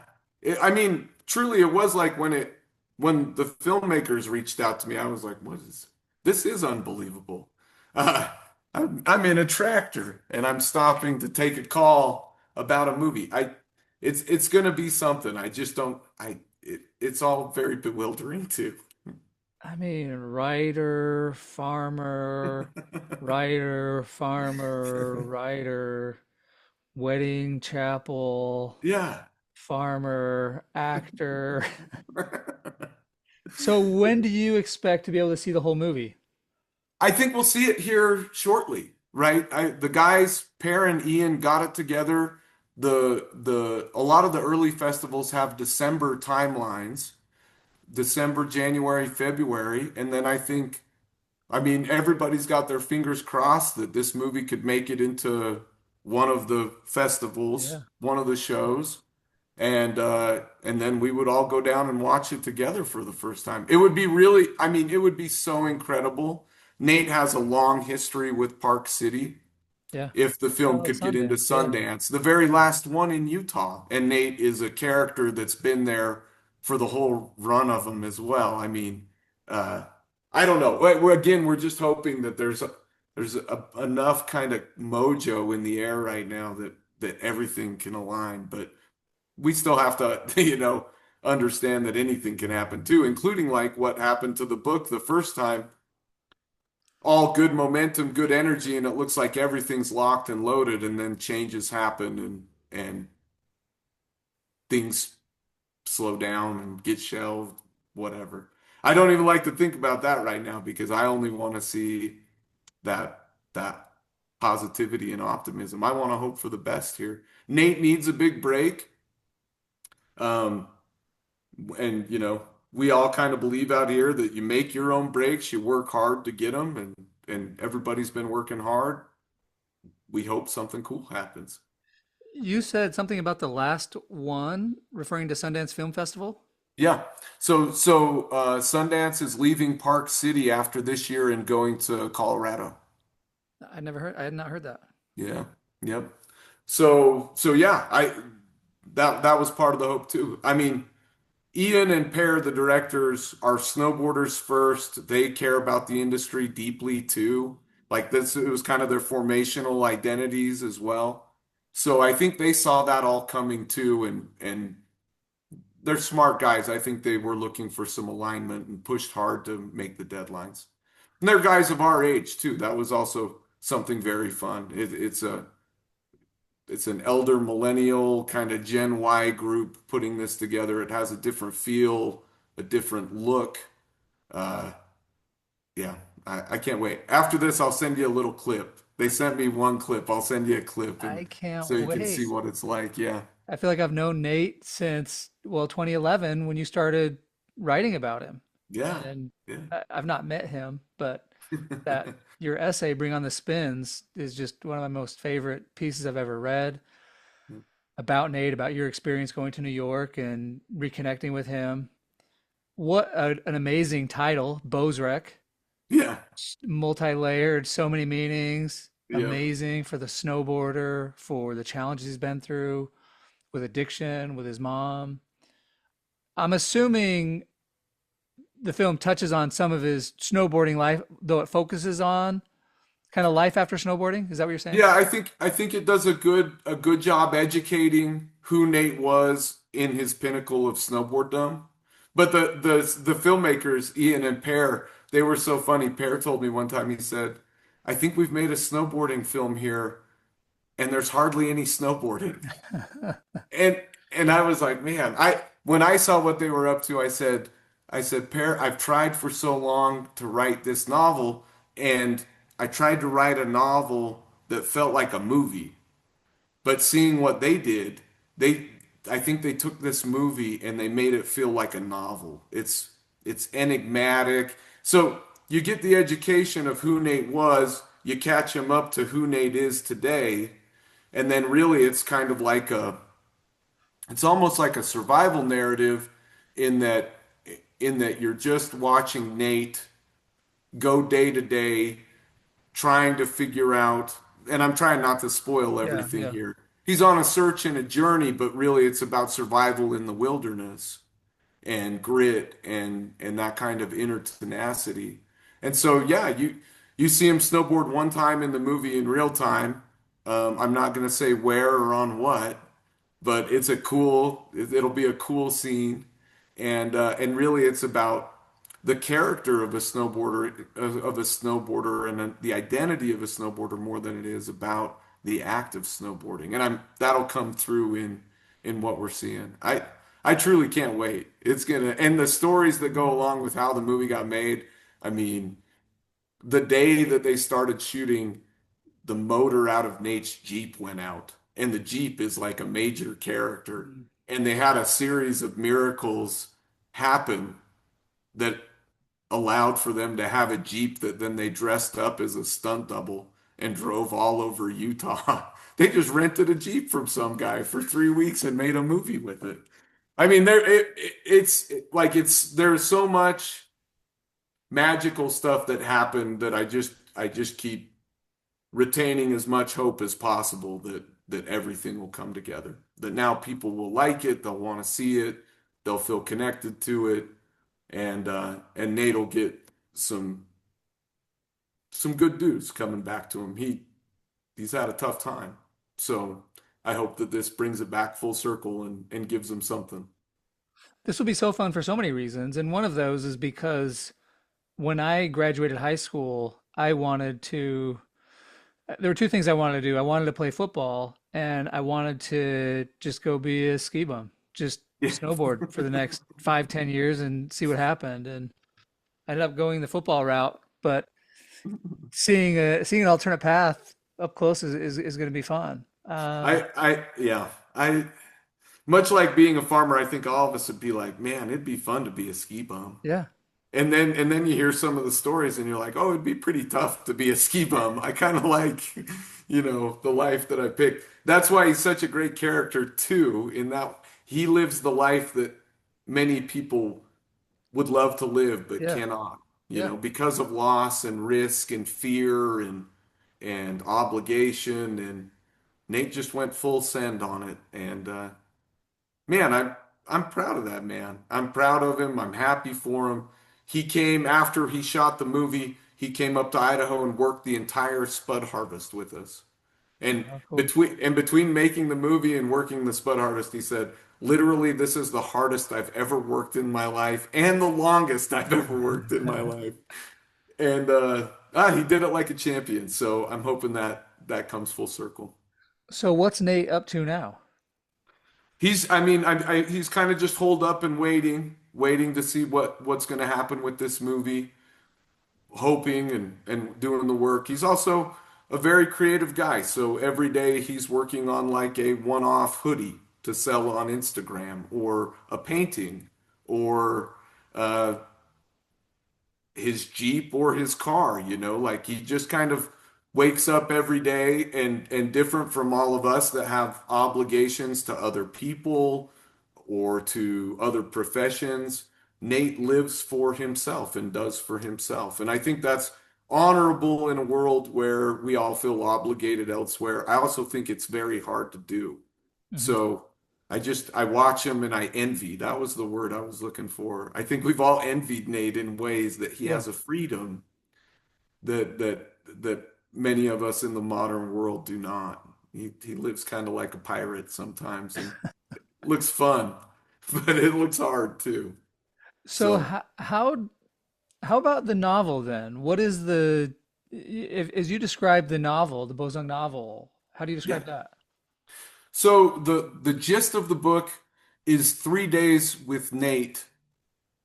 I mean, truly, it was like when the filmmakers reached out to me, I was like, this is unbelievable. Uh, I'm in a tractor and I'm stopping to take a call about a movie. It's gonna be something. I just don't, it's all very bewildering too. I mean, writer, farmer, writer, wedding, chapel, Yeah. farmer, actor. So when do you expect to be able to see the whole movie? I think we'll see it here shortly, right? The guys, Per and Ian, got it together. A lot of the early festivals have December timelines, December, January, February, and then I mean, everybody's got their fingers crossed that this movie could make it into one of the festivals, Yeah. one of the shows, and then we would all go down and watch it together for the first time. It would be really, I mean, it would be so incredible. Nate has a long history with Park City. Yeah. If the film Oh, could get into Sundance. Yeah. Sundance, the very last one in Utah, and Nate is a character that's been there for the whole run of them as well. I mean, uh, I don't know. Again, we're just hoping that enough kind of mojo in the air right now that everything can align, but we still have to, understand that anything can happen too, including like what happened to the book the first time. All good momentum, good energy, and it looks like everything's locked and loaded, and then changes happen and things slow down and get shelved, whatever. I don't even like to think about that right now because I only want to see that positivity and optimism. I want to hope for the best here. Nate needs a big break. Um, and we all kind of believe out here that you make your own breaks, you work hard to get them, and everybody's been working hard. We hope something cool happens. You said something about the last one, referring to Sundance Film Festival. Yeah. Sundance is leaving Park City after this year and going to Colorado. I had not heard that. Yeah. Yep. So yeah, I that was part of the hope too. I mean, Ian and Per, the directors, are snowboarders first. They care about the industry deeply too. Like this, it was kind of their formational identities as well. So I think they saw that all coming too, and they're smart guys. I think they were looking for some alignment and pushed hard to make the deadlines. And they're guys of our age too. That was also something very fun. It's an elder millennial kind of Gen Y group putting this together. It has a different feel, a different look. Uh, yeah, I can't wait. After this, I'll send you a little clip. They sent me one clip. I'll send you a clip I and can't so you can see wait. what it's like. Yeah. I feel like I've known Nate since, well, 2011 when you started writing about him. Yeah. And Yeah. I've not met him, but that your essay, Bring on the Spins, is just one of my most favorite pieces I've ever read about Nate, about your experience going to New York and reconnecting with him. An amazing title, Bozrec, Yeah. multi-layered, so many meanings, Yep. amazing for the snowboarder, for the challenges he's been through with addiction, with his mom. I'm assuming the film touches on some of his snowboarding life, though it focuses on kind of life after snowboarding. Is that what you're saying? Yeah, I think it does a good job educating who Nate was in his pinnacle of snowboarddom. But the filmmakers, Ian and Pear, they were so funny. Pear told me one time, he said, I think we've made a snowboarding film here and there's hardly any snowboarding. And and I was like, man, I when I saw what they were up to, I said, Pear, I've tried for so long to write this novel, and I tried to write a novel that felt like a movie. But seeing what they did, they I think they took this movie and they made it feel like a novel. It's enigmatic. So you get the education of who Nate was, you catch him up to who Nate is today, and then really it's almost like a survival narrative in that in that you're just watching Nate go day to day trying to figure out, and I'm trying not to spoil Yeah, everything yeah. here. He's on a search and a journey, but really it's about survival in the wilderness and grit and that kind of inner tenacity. And so yeah, you see him snowboard one time in the movie in real time. I'm not going to say where or on what, but it'll be a cool scene, and really it's about the character of a snowboarder and the identity of a snowboarder more than it is about the act of snowboarding. And I'm that'll come through in what we're seeing. I truly can't wait. It's gonna and the stories that go along with how the movie got made. I mean, the day that they started shooting, the motor out of Nate's Jeep went out, and the Jeep is like a major character. Mm. And they had a series of miracles happen that allowed for them to have a Jeep that then they dressed up as a stunt double and drove all over Utah. They just rented a Jeep from some guy for 3 weeks and made a movie with it. I mean, there's so much magical stuff that happened that I just keep retaining as much hope as possible that everything will come together. That now people will like it, they'll want to see it, they'll feel connected to it, and Nate will get some some good news coming back to him. He's had a tough time. So I hope that this brings it back full circle and gives him something. This will be so fun for so many reasons. And one of those is because when I graduated high school, there were two things I wanted to do. I wanted to play football and I wanted to just go be a ski bum, just Yeah. snowboard for the next 5, 10 years and see what happened. And I ended up going the football route, but seeing an alternate path up close is going to be fun. Yeah. I much like being a farmer, I think all of us would be like, man, it'd be fun to be a ski bum. Yeah, And then you hear some of the stories and you're like, oh, it'd be pretty tough to be a ski bum. I kind of like, the life that I picked. That's why he's such a great character too, in that he lives the life that many people would love to live but yeah, cannot, yeah. because of loss and risk and fear and obligation. And Nate just went full send on it. And man, I'm proud of that man. I'm proud of him. I'm happy for him. He came after he shot the movie. He came up to Idaho and worked the entire spud harvest with us. And Oh, cool. between making the movie and working the spud harvest, he said, literally, this is the hardest I've ever worked in my life and the longest I've ever worked in my life. And he did it like a champion. So I'm hoping that that comes full circle. So what's Nate up to now? I mean, he's kind of just holed up and waiting to see what's going to happen with this movie, hoping and doing the work. He's also a very creative guy, so every day he's working on like a one-off hoodie to sell on Instagram, or a painting, or uh, his Jeep or his car, like he just kind of wakes up every day, and different from all of us that have obligations to other people or to other professions. Nate lives for himself and does for himself. And I think that's honorable in a world where we all feel obligated elsewhere. I also think it's very hard to do. Hmm. So I watch him and I envy. That was the word I was looking for. I think we've all envied Nate in ways that he Yeah. has a freedom that many of us in the modern world do not. He lives kind of like a pirate sometimes, and looks fun, but it looks hard too. So So how about the novel then? What is the if as you describe the novel, the Bozung novel, how do you yeah. describe that? So the gist of the book is 3 days with Nate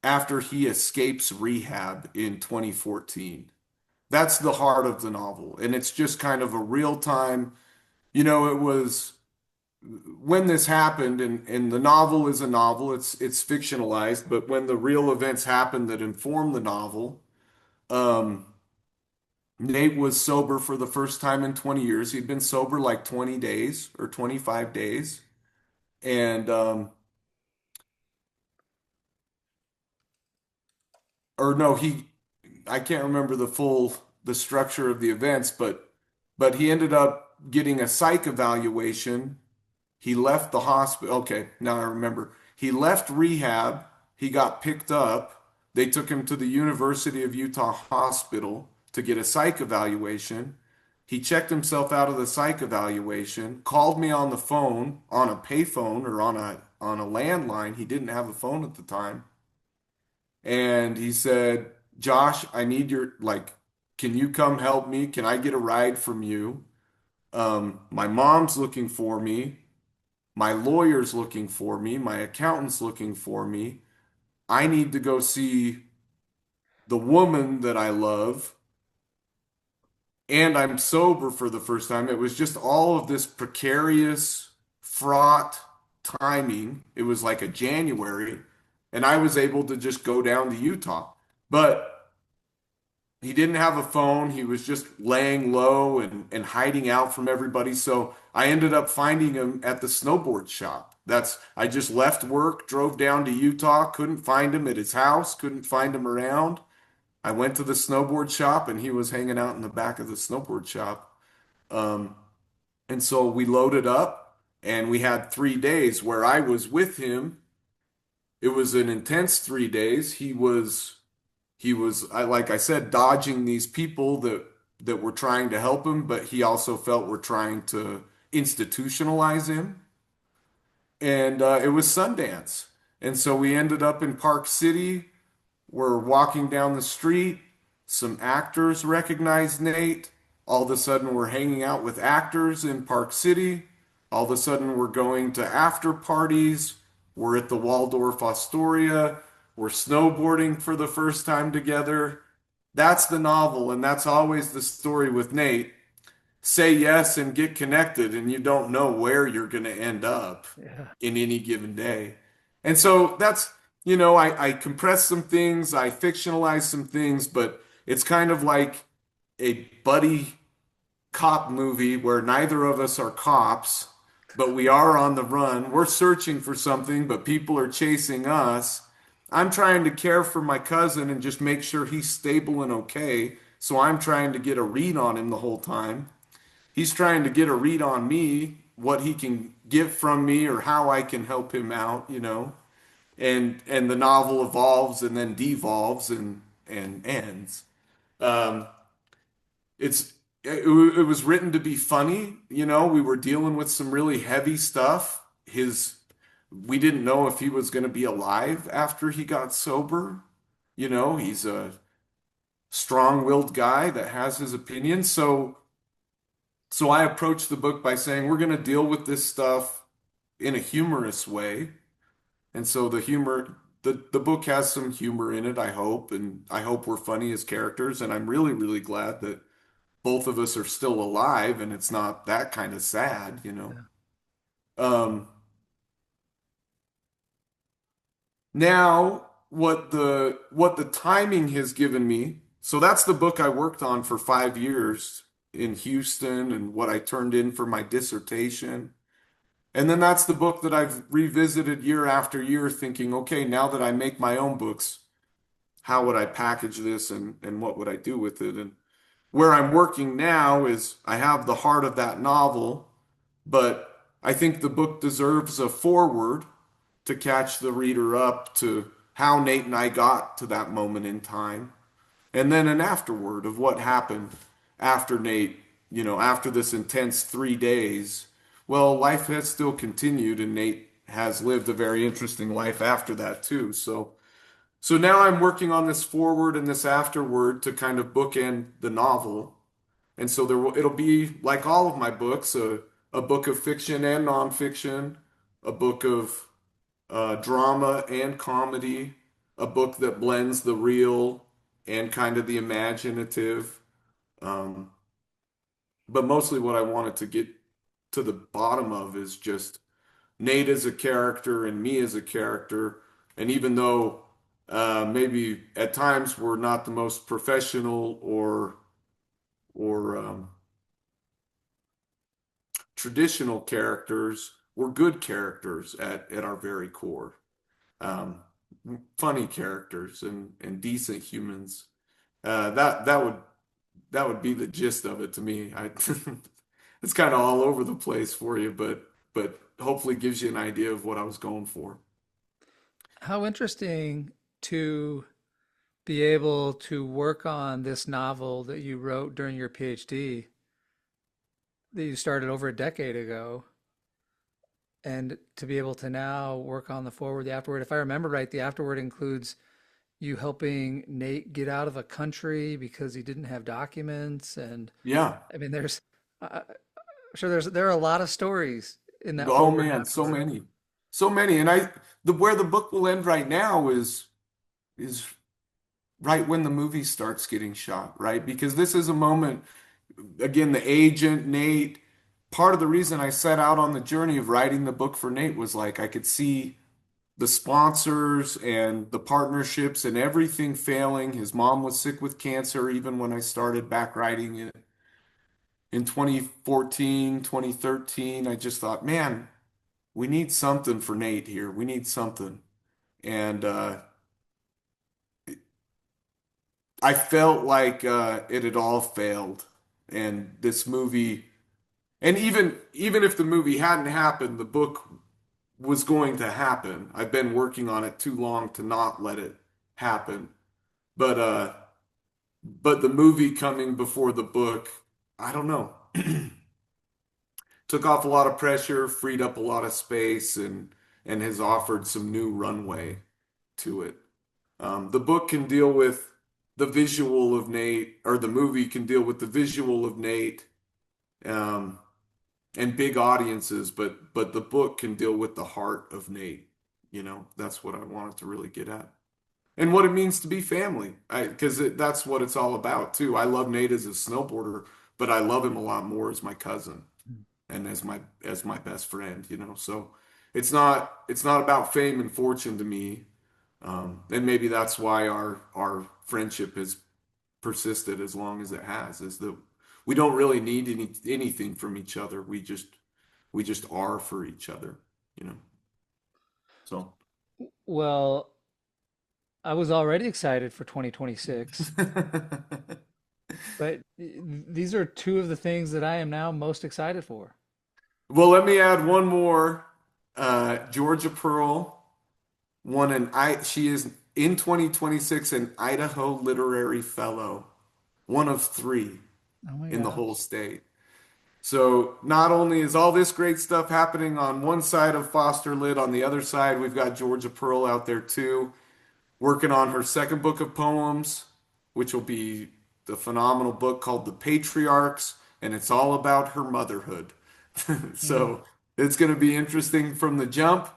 after he escapes rehab in 2014. That's the heart of the novel. And it's just kind of a real time, it was when this happened, and the novel is a novel, it's fictionalized, but when the real events happened that inform the novel, um, Nate was sober for the first time in 20 years. He'd been sober like 20 days or 25 days. And or no, I can't remember the structure of the events, but he ended up getting a psych evaluation. He left the hospital. Okay, now I remember. He left rehab. He got picked up. They took him to the University of Utah hospital to get a psych evaluation. He checked himself out of the psych evaluation, called me on the phone, on a payphone or on a landline. He didn't have a phone at the time. And he said, "Josh, I need can you come help me? Can I get a ride from you? My mom's looking for me. My lawyer's looking for me. My accountant's looking for me. I need to go see the woman that I love. And I'm sober for the first time." It was just all of this precarious, fraught timing. It was like a January, and I was able to just go down to Utah. But he didn't have a phone. He was just laying low and hiding out from everybody. So I ended up finding him at the snowboard shop. I just left work, drove down to Utah, couldn't find him at his house, couldn't find him around. I went to the snowboard shop and he was hanging out in the back of the snowboard shop. Um, and so we loaded up and we had 3 days where I was with him. It was an intense 3 days. Like I said, dodging these people that were trying to help him, but he also felt were trying to institutionalize him. And it was Sundance. And so we ended up in Park City. We're walking down the street. Some actors recognized Nate. All of a sudden, we're hanging out with actors in Park City. All of a sudden, we're going to after parties. We're at the Waldorf Astoria. We're snowboarding for the first time together. That's the novel, and that's always the story with Nate. Say yes and get connected, and you don't know where you're going to end up Yeah. in any given day. And so I compress some things, I fictionalize some things, but it's kind of like a buddy cop movie where neither of us are cops, but we are on the run. We're searching for something, but people are chasing us. I'm trying to care for my cousin and just make sure he's stable and okay. So I'm trying to get a read on him the whole time. He's trying to get a read on me, what he can get from me or how I can help him out. and the novel evolves and then devolves and ends. Um, it was written to be funny. We were dealing with some really heavy stuff. We didn't know if he was going to be alive after he got sober. He's a strong-willed guy that has his opinions. So I approached the book by saying we're going to deal with this stuff in a humorous way. And so the book has some humor in it, I hope, and I hope we're funny as characters. And I'm really, really glad that both of us are still alive and it's not that kind of sad. Yeah. Um, Now what the timing has given me, so that's the book I worked on for 5 years in Houston and what I turned in for my dissertation. And then that's the book that I've revisited year after year thinking, okay, now that I make my own books, how would I package this and what would I do with it? And where I'm working now is I have the heart of that novel, but I think the book deserves a foreword to catch the reader up to how Nate and I got to that moment in time. And then an afterword of what happened after Nate, after this intense 3 days. Well, life has still continued, and Nate has lived a very interesting life after that too. So now I'm working on this forward and this afterword to kind of bookend the novel. And so it'll be like all of my books, a book of fiction and nonfiction, a book of drama and comedy, a book that blends the real and kind of the imaginative. Um, but mostly what I wanted to get to the bottom of is just Nate as a character and me as a character. And even though maybe at times we're not the most professional or traditional characters, we're good characters at our very core. um, Funny characters and decent humans. That would be the gist of it to me. It's kind of all over the place for you, but hopefully gives you an idea of what I was going for. How interesting to be able to work on this novel that you wrote during your PhD that you started over a decade ago, and to be able to now work on the forward, the afterward. If I remember right, the afterward includes you helping Nate get out of a country because he didn't have documents. And Yeah. I mean, I'm sure there are a lot of stories in that Oh forward and man, so afterward. many, so many. And the where the book will end right now is right when the movie starts getting shot, right? Because this is a moment, again, the agent, Nate, part of the reason I set out on the journey of writing the book for Nate was like I could see the sponsors and the partnerships and everything failing. His mom was sick with cancer even when I started back writing it in 2014, 2013. I just thought, man, we need something for Nate here. We need something. And I felt like it had all failed. And this movie, and even if the movie hadn't happened, the book was going to happen. I've been working on it too long to not let it happen. But but the movie coming before the book, I don't know. Took off a lot of pressure, freed up a lot of space, and has offered some new runway to it. The book can deal with the visual of Nate, or the movie can deal with the visual of Nate, um, and big audiences, but the book can deal with the heart of Nate. That's what I wanted to really get at. And what it means to be family. Because that's what it's all about too. I love Nate as a snowboarder, but I love him a lot more as my cousin and as my best friend. So it's not about fame and fortune to me. And maybe that's why our friendship has persisted as long as it has, is that we don't really need anything from each other. We just are for each other, you know. So Well, I was already excited for 2026, but these are two of the things that I am now most excited for. well, let me add one more. Georgia Pearle she is in 2026 an Idaho Literary Fellow, one of three Oh my in the whole gosh. state. So not only is all this great stuff happening on one side of Foster Lit, on the other side, we've got Georgia Pearle out there too, working on her second book of poems, which will be the phenomenal book called The Patriarchs, and it's all about her motherhood. Mm. So it's going to be interesting from the jump.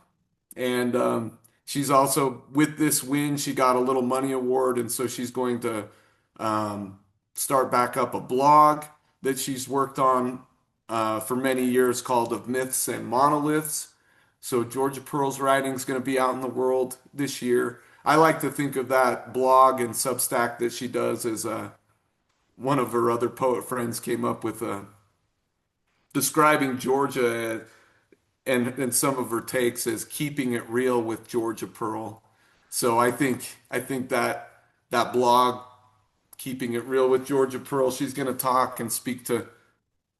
And she's also, with this win, she got a little money award, and so she's going to um, start back up a blog that she's worked on for many years called Of Myths and Monoliths. So Georgia Pearl's writing is going to be out in the world this year. I like to think of that blog and Substack that she does as one of her other poet friends came up with describing Georgia and some of her takes as keeping it real with Georgia Pearle. So I think that that blog, keeping it real with Georgia Pearle, she's going to talk and speak to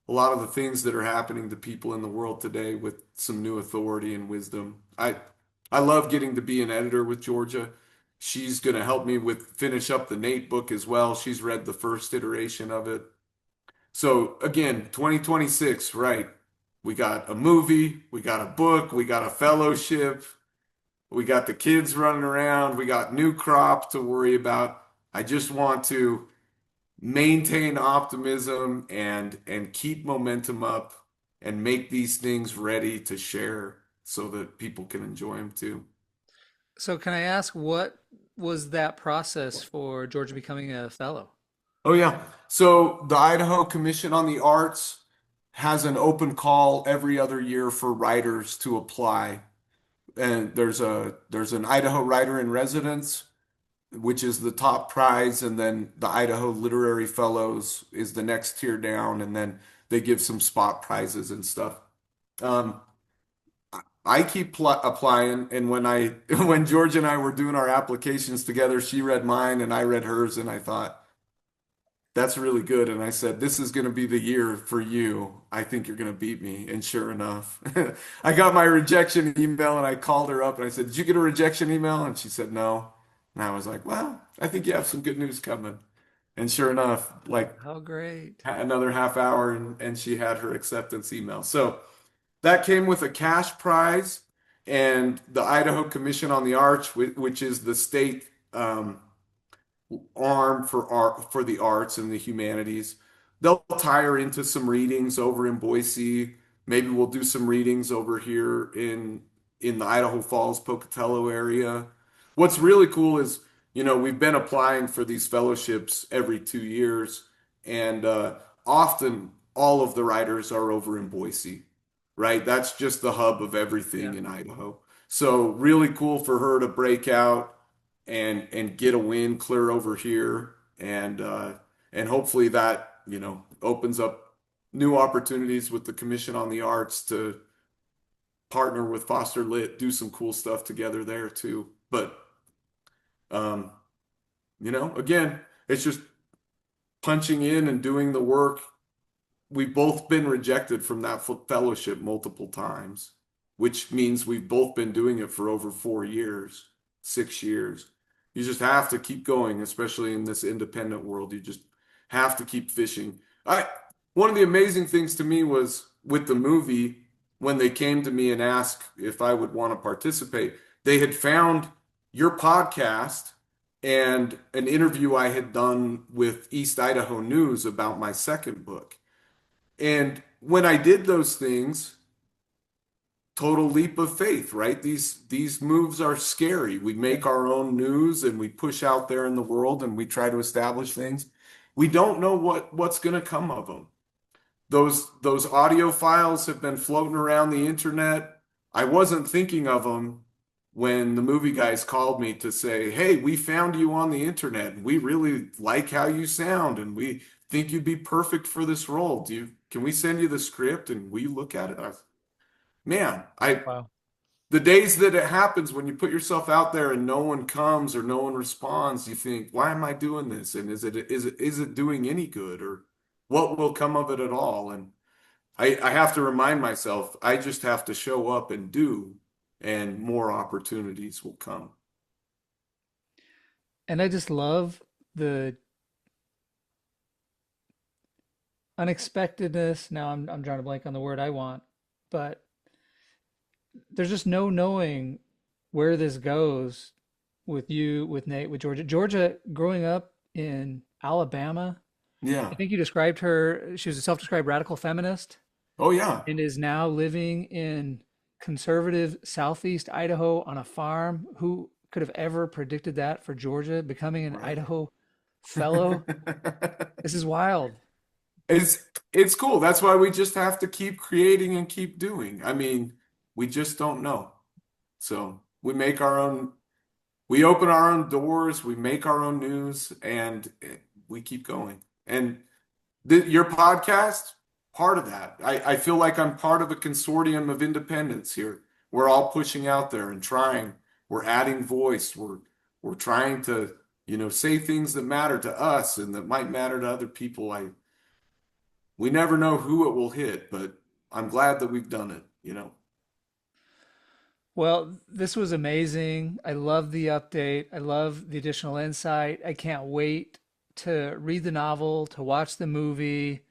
a lot of the things that are happening to people in the world today with some new authority and wisdom. I love getting to be an editor with Georgia. She's going to help me with finish up the Nate book as well. She's read the first iteration of it. So again, 2026, right? We got a movie, we got a book, we got a fellowship, we got the kids running around, we got new crop to worry about. I just want to maintain optimism and keep momentum up and make these things ready to share so that people can enjoy them too. So can I ask what was that process for Georgia becoming a fellow? Oh yeah. So the Idaho Commission on the Arts has an open call every other year for writers to apply. And there's an Idaho Writer in Residence, which is the top prize, and then the Idaho Literary Fellows is the next tier down, and then they give some spot prizes and stuff. Um, I keep pl applying, and when I when George and I were doing our applications together, she read mine and I read hers, and I thought that's really good. And I said, this is going to be the year for you. I think you're going to beat me. And sure enough, I got my rejection email and I called her up and I said, did you get a rejection email? And she said, no. And I was like, well, I think you have some good news coming. And sure enough, like How great. another half hour and she had her acceptance email. So that came with a cash prize and the Idaho Commission on the Arts, which is the state arm for art for the arts and the humanities. They'll tie her into some readings over in Boise. Maybe we'll do some readings over here in the Idaho Falls, Pocatello area. What's really cool is, we've been applying for these fellowships every 2 years, and often all of the writers are over in Boise, right? That's just the hub of everything Yeah. in Idaho. So really cool for her to break out and get a win clear over here and hopefully that opens up new opportunities with the Commission on the Arts to partner with Foster Lit, do some cool stuff together there too. But um, again, it's just punching in and doing the work. We've both been rejected from that fellowship multiple times, which means we've both been doing it for over 4 years, 6 years. You just have to keep going, especially in this independent world. You just have to keep fishing. One of the amazing things to me was with the movie, when they came to me and asked if I would want to participate, they had found your podcast and an interview I had done with East Idaho News about my second book. And when I did those things, total leap of faith, right? These moves are scary. We Yeah. make our own news and we push out there in the world and we try to establish things. We don't know what's going to come of them. Those audio files have been floating around the internet. I wasn't thinking of them when the movie guys called me to say, "Hey, we found you on the internet and we really like how you sound and we think you'd be perfect for this role. Can we send you the script and we look at it?" Man, Wow. the days that it happens when you put yourself out there and no one comes or no one responds, you think, "Why am I doing this? And is it doing any good or what will come of it at all?" And I have to remind myself, I just have to show up and do. and more opportunities will come. And I just love the unexpectedness. Now I'm drawing a blank on the word I want, but there's just no knowing where this goes with you, with Nate, with Georgia. Georgia, growing up in Alabama, I Yeah. think you described her, she was a self-described radical feminist Oh, yeah. and is now living in conservative Southeast Idaho on a farm. Who could have ever predicted that for Georgia, becoming an Right. Idaho fellow? This is wild. It's it's cool. That's why we just have to keep creating and keep doing. I mean, we just don't know. So we make our own, we open our own doors, we make our own news, and we keep going. And your podcast, part of that. I feel like I'm part of a consortium of independents here. We're all pushing out there and trying. We're adding voice. We're trying to, say things that matter to us and that might matter to other people. We never know who it will hit, but I'm glad that we've done it. Well, this was amazing. I love the update. I love the additional insight. I can't wait to read the novel, to watch the movie.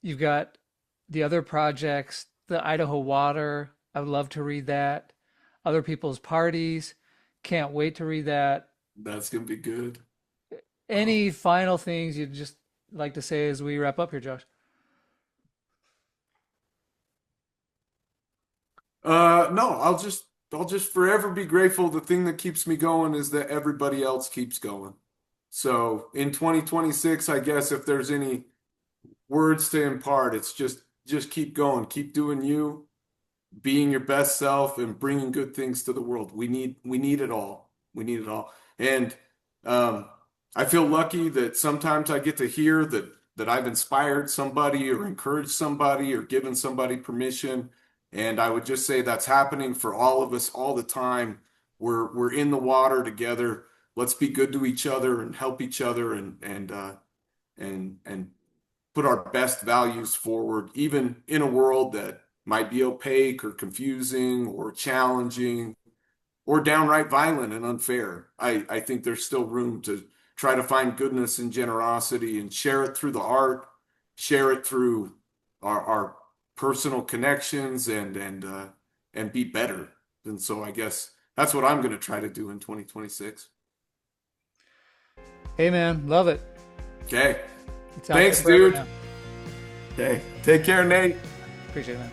You've got the other projects, the Idaho Water. I would love to read that. Other people's parties. Can't wait to read that. That's gonna be good. Oh. Any final things you'd just like to say as we wrap up here, Josh? No, I'll just forever be grateful. The thing that keeps me going is that everybody else keeps going. So in 2026, I guess if there's any words to impart, it's just keep going, keep doing you, being your best self, and bringing good things to the world. We need it all. We need it all. And um, I feel lucky that sometimes I get to hear that I've inspired somebody or encouraged somebody or given somebody permission. And I would just say that's happening for all of us all the time. We're in the water together. Let's be good to each other and help each other and put our best values forward, even in a world that might be opaque or confusing or challenging or downright violent and unfair. I think there's still room to try to find goodness and generosity and share it through the art, share it through our personal connections and be better. And so I guess that's what I'm going to try to do in 2026. Hey, man, love it. Okay. It's out there Thanks, forever dude. now. Okay. Take care, Nate. Appreciate it, man.